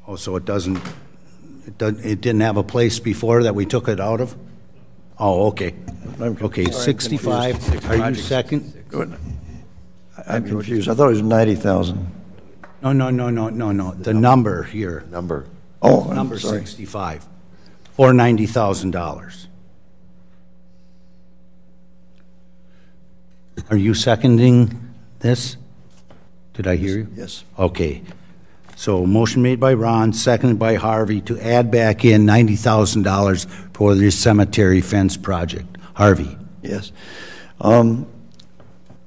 Oh, so it didn't have a place before that we took it out of? Oh, okay. Okay, 65. Are you second? I'm confused. I thought it was 90,000. No. The number here. Number. Oh, Number sorry. 65. or $90,000. Are you seconding this? Did I hear you? Yes. Okay. So motion made by Ron, seconded by Harvey to add back in $90,000 for the cemetery fence project. Harvey. Yes.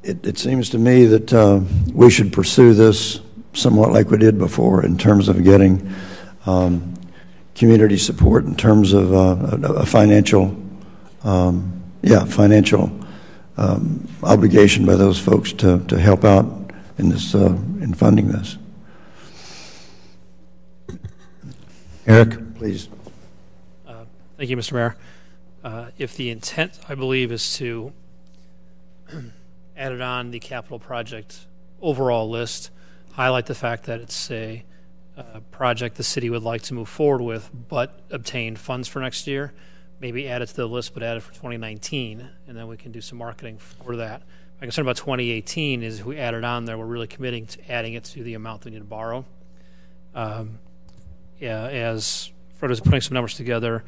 It seems to me that we should pursue this somewhat like we did before in terms of getting community support in terms of a financial, obligation by those folks to help out in this in funding this. Eric, please. Thank you, Mr. Mayor. If the intent, I believe, is to add it on the capital project overall list, highlight the fact that it's a project the city would like to move forward with, but obtain funds for next year, maybe add it to the list, but add it for 2019, and then we can do some marketing for that. My concern about 2018 is if we add it on there, we're really committing to adding it to the amount we need to borrow. As Fred was putting some numbers together,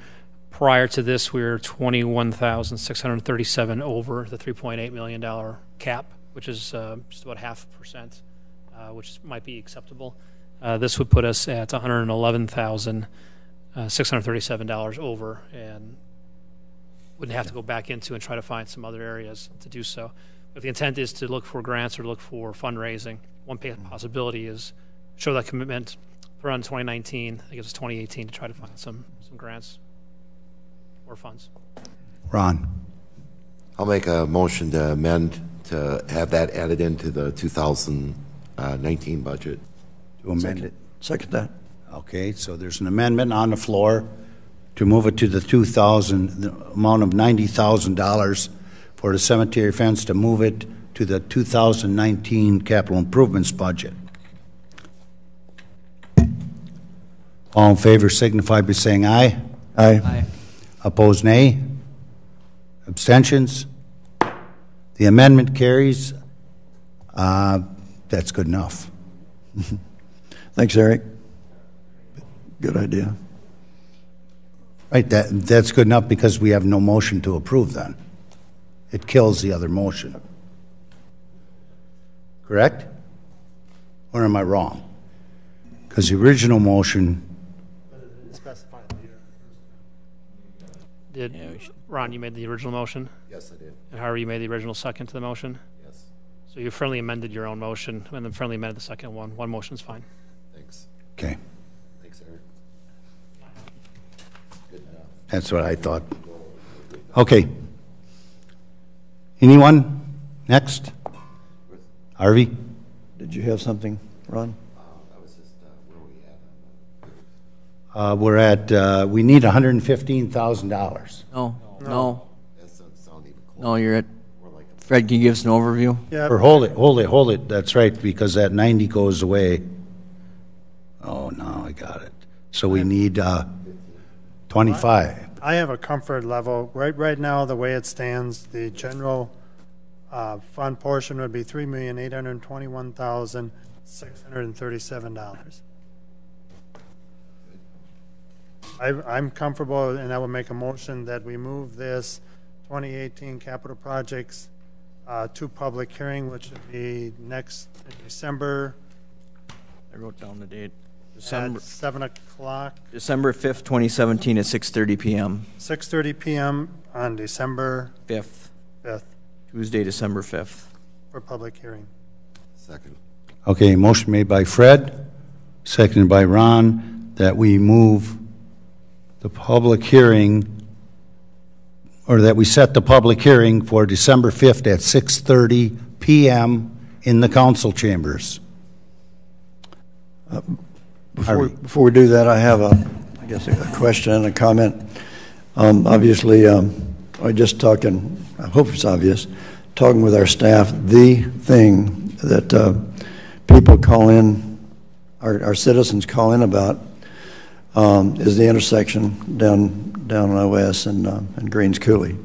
prior to this, we were $21,637 over the $3.8 million cap, which is just about 0.5%, which might be acceptable. This would put us at $111,637 over, and wouldn't have to go back into and try to find some other areas to do so. If the intent is to look for grants or look for fundraising, one possibility is show that commitment around 2019. I guess it's 2018 to try to find some grants or funds. Ron. I'll make a motion to amend to have that added into the 2019 budget. To amend it. Second that. Okay, so there's an amendment on the floor to move it to the amount of $90,000 for the cemetery fence, to move it to the 2019 capital improvements budget. All in favor signify by saying aye. Aye. Aye. Opposed, nay. Abstentions? The amendment carries. That's good enough. Thanks, Eric. Good idea. Right, that's good enough because we have no motion to approve then. It kills the other motion. Correct? Or am I wrong? Because the original motion... Ron, you made the original motion? Yes, I did. And Harvey, you made the original second to the motion? Yes. So you friendly amended your own motion and then friendly amended the second one. One motion's fine. Thanks. Okay. Thanks, Eric. Good enough. That's what I thought. Okay. Anyone? Next? Harvey? Did you have something, Ron? I was just, where were we at? We're at, we need $115,000. No. That doesn't sound even close. No, you're at, Fred, can you give us an overview? Yeah. Or hold it. That's right, because that 90 goes away. Oh, no, I got it. So we need 25. I have a comfort level. Right now, the way it stands, the general fund portion would be $3,821,637. I'm comfortable, and I will make a motion that we move this 2018 capital projects to public hearing, which would be next December. I wrote down the date. At 7 o'clock. December 5th, 2017 at 6:30 p.m. 6:30 p.m. on December 5th. 5th. Tuesday, December 5th. For public hearing. Second. Okay, motion made by Fred, seconded by Ron, that we move the public hearing, or that we set the public hearing for December 5th at 6:30 p.m. in the council chambers. Before we do that, I have a question and a comment. Obviously, I just talking, I hope it's obvious, talking with our staff, the thing that people call in, our citizens call in about, is the intersection down on OS and Greens Coulee.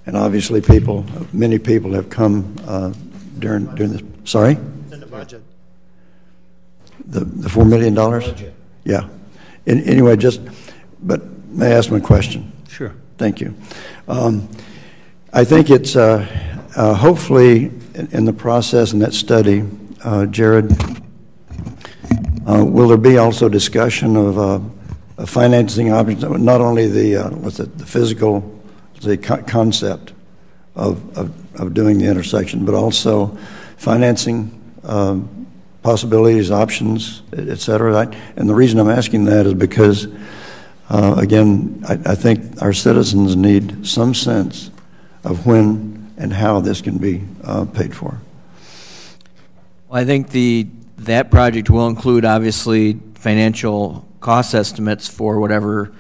And obviously many people have come during this, sorry? It's in the budget. The $4 million? Yeah. Anyway, but May I ask my question? Sure. Thank you. I think it's hopefully in the process in that study, Jared, will there be also discussion of financing options, not only the physical concept of doing the intersection, but also financing possibilities, options, et cetera. And the reason I'm asking that is because, again, I think our citizens need some sense of when and how this can be paid for. Well, I think that project will include, obviously, financial cost estimates for whatever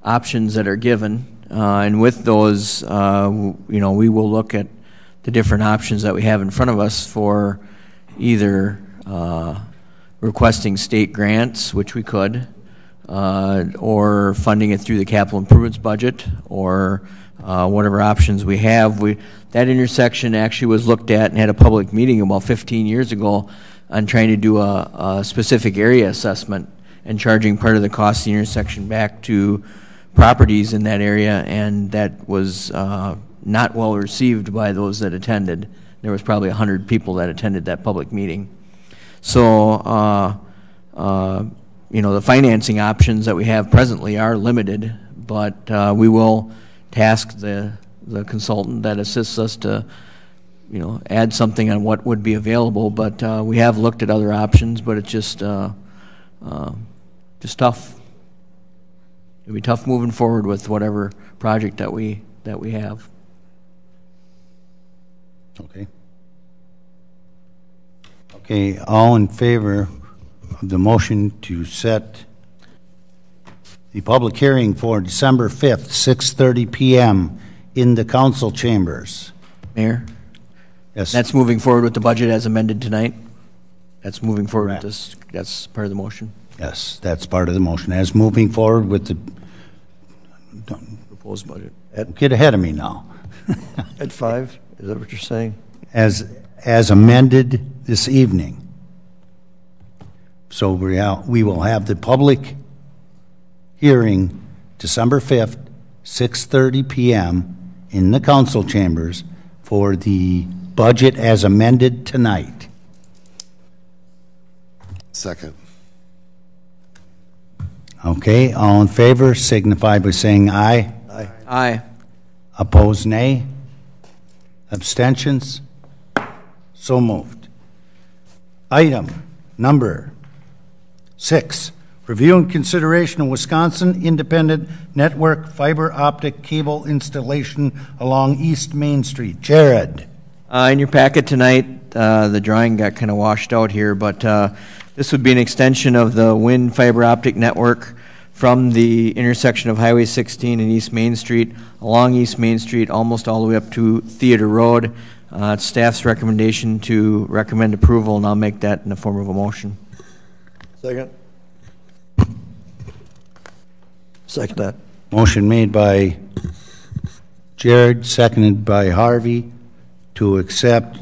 options that are given. And with those, we will look at the different options that we have in front of us for either requesting state grants, which we could, or funding it through the capital improvements budget, or whatever options we have. That intersection actually was looked at and had a public meeting about 15 years ago on trying to do a specific area assessment and charging part of the cost of the intersection back to properties in that area, and that was not well received by those that attended. There was probably 100 people that attended that public meeting. So, the financing options that we have presently are limited, but we will task the consultant that assists us to, add something on what would be available. But we have looked at other options, but it's just tough. It'll be tough moving forward with whatever project that we have. Okay. Okay, all in favor of the motion to set the public hearing for December 5th, 6:30 p.m. in the council chambers? Mayor? Yes. That's moving forward with the budget as amended tonight? That's moving forward with this, that's part of the motion? Yes, that's part of the motion. As moving forward with the proposed budget. Get ahead of me now. At 5, is that what you're saying? As amended this evening. So we will have the public hearing December 5th, 6:30 p.m. in the council chambers for the budget as amended tonight. Second. Okay, all in favor signify by saying aye. Aye. Aye. Opposed, nay. Abstentions? So moved. Item number 6, review and consideration of Wisconsin Independent Network fiber optic cable installation along East Main Street. Jared. In your packet tonight, the drawing got kind of washed out here, but this would be an extension of the WIN fiber optic network from the intersection of Highway 16 and East Main Street, along East Main Street, almost all the way up to Theater Road. It's staff's recommendation to recommend approval, and I'll make that in the form of a motion. Second. Second that. Motion made by Jared, seconded by Harvey, to accept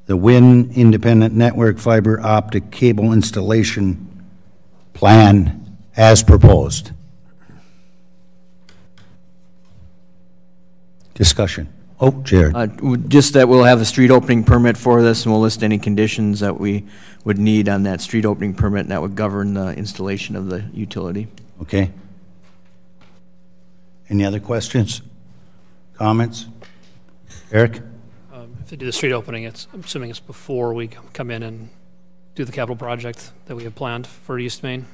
the WIN Independent Network fiber optic cable installation plan as proposed. Discussion. Oh, Jared. Just that we'll have a street opening permit for this, and we'll list any conditions that we would need on that street opening permit, and that would govern the installation of the utility. Okay. Any other questions? Comments? Eric? If they do the street opening, I'm assuming it's before we come in and do the capital project that we have planned for East Main?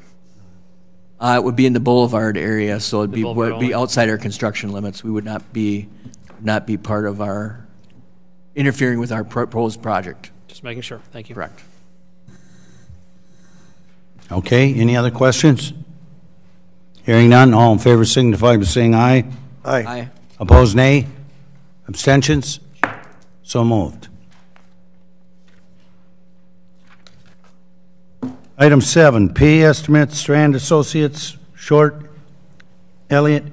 It would be in the boulevard area, so it'd Boulevard be outside our construction limits. We would not be part of our interfering with our proposed project. Just making sure. Thank you. Correct. Okay, any other questions? Hearing none, all in favor signify by saying aye. Aye. Aye. Opposed, nay. Abstentions? So moved. Item 7, pay estimates, Strand Associates, Short, Elliott,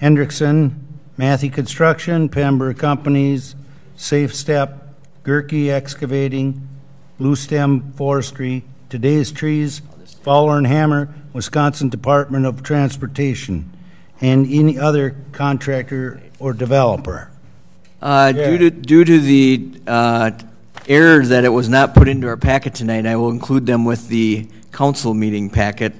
Hendrickson, Matthew Construction, Pembroke Companies, Safe Step, Gerke Excavating, Blue Stem Forestry, Today's Trees, Fowler and Hammer, Wisconsin Department of Transportation, and any other contractor or developer. Due to the error that it was not put into our packet tonight, I will include them with the council meeting packet.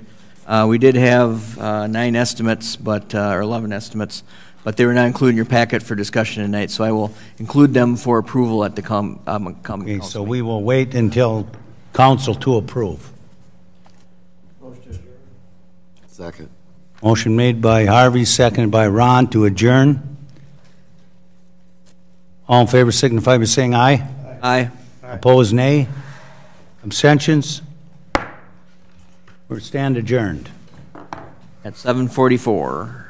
We did have 9 estimates, but or 11 estimates, but they were not included in your packet for discussion tonight, so I will include them for approval at the coming council. So we will wait until council to approve. Second. Motion made by Harvey, seconded by Ron to adjourn. All in favor signify by saying aye. Aye. Opposed, nay. Abstentions? We stand adjourned. At 7:44.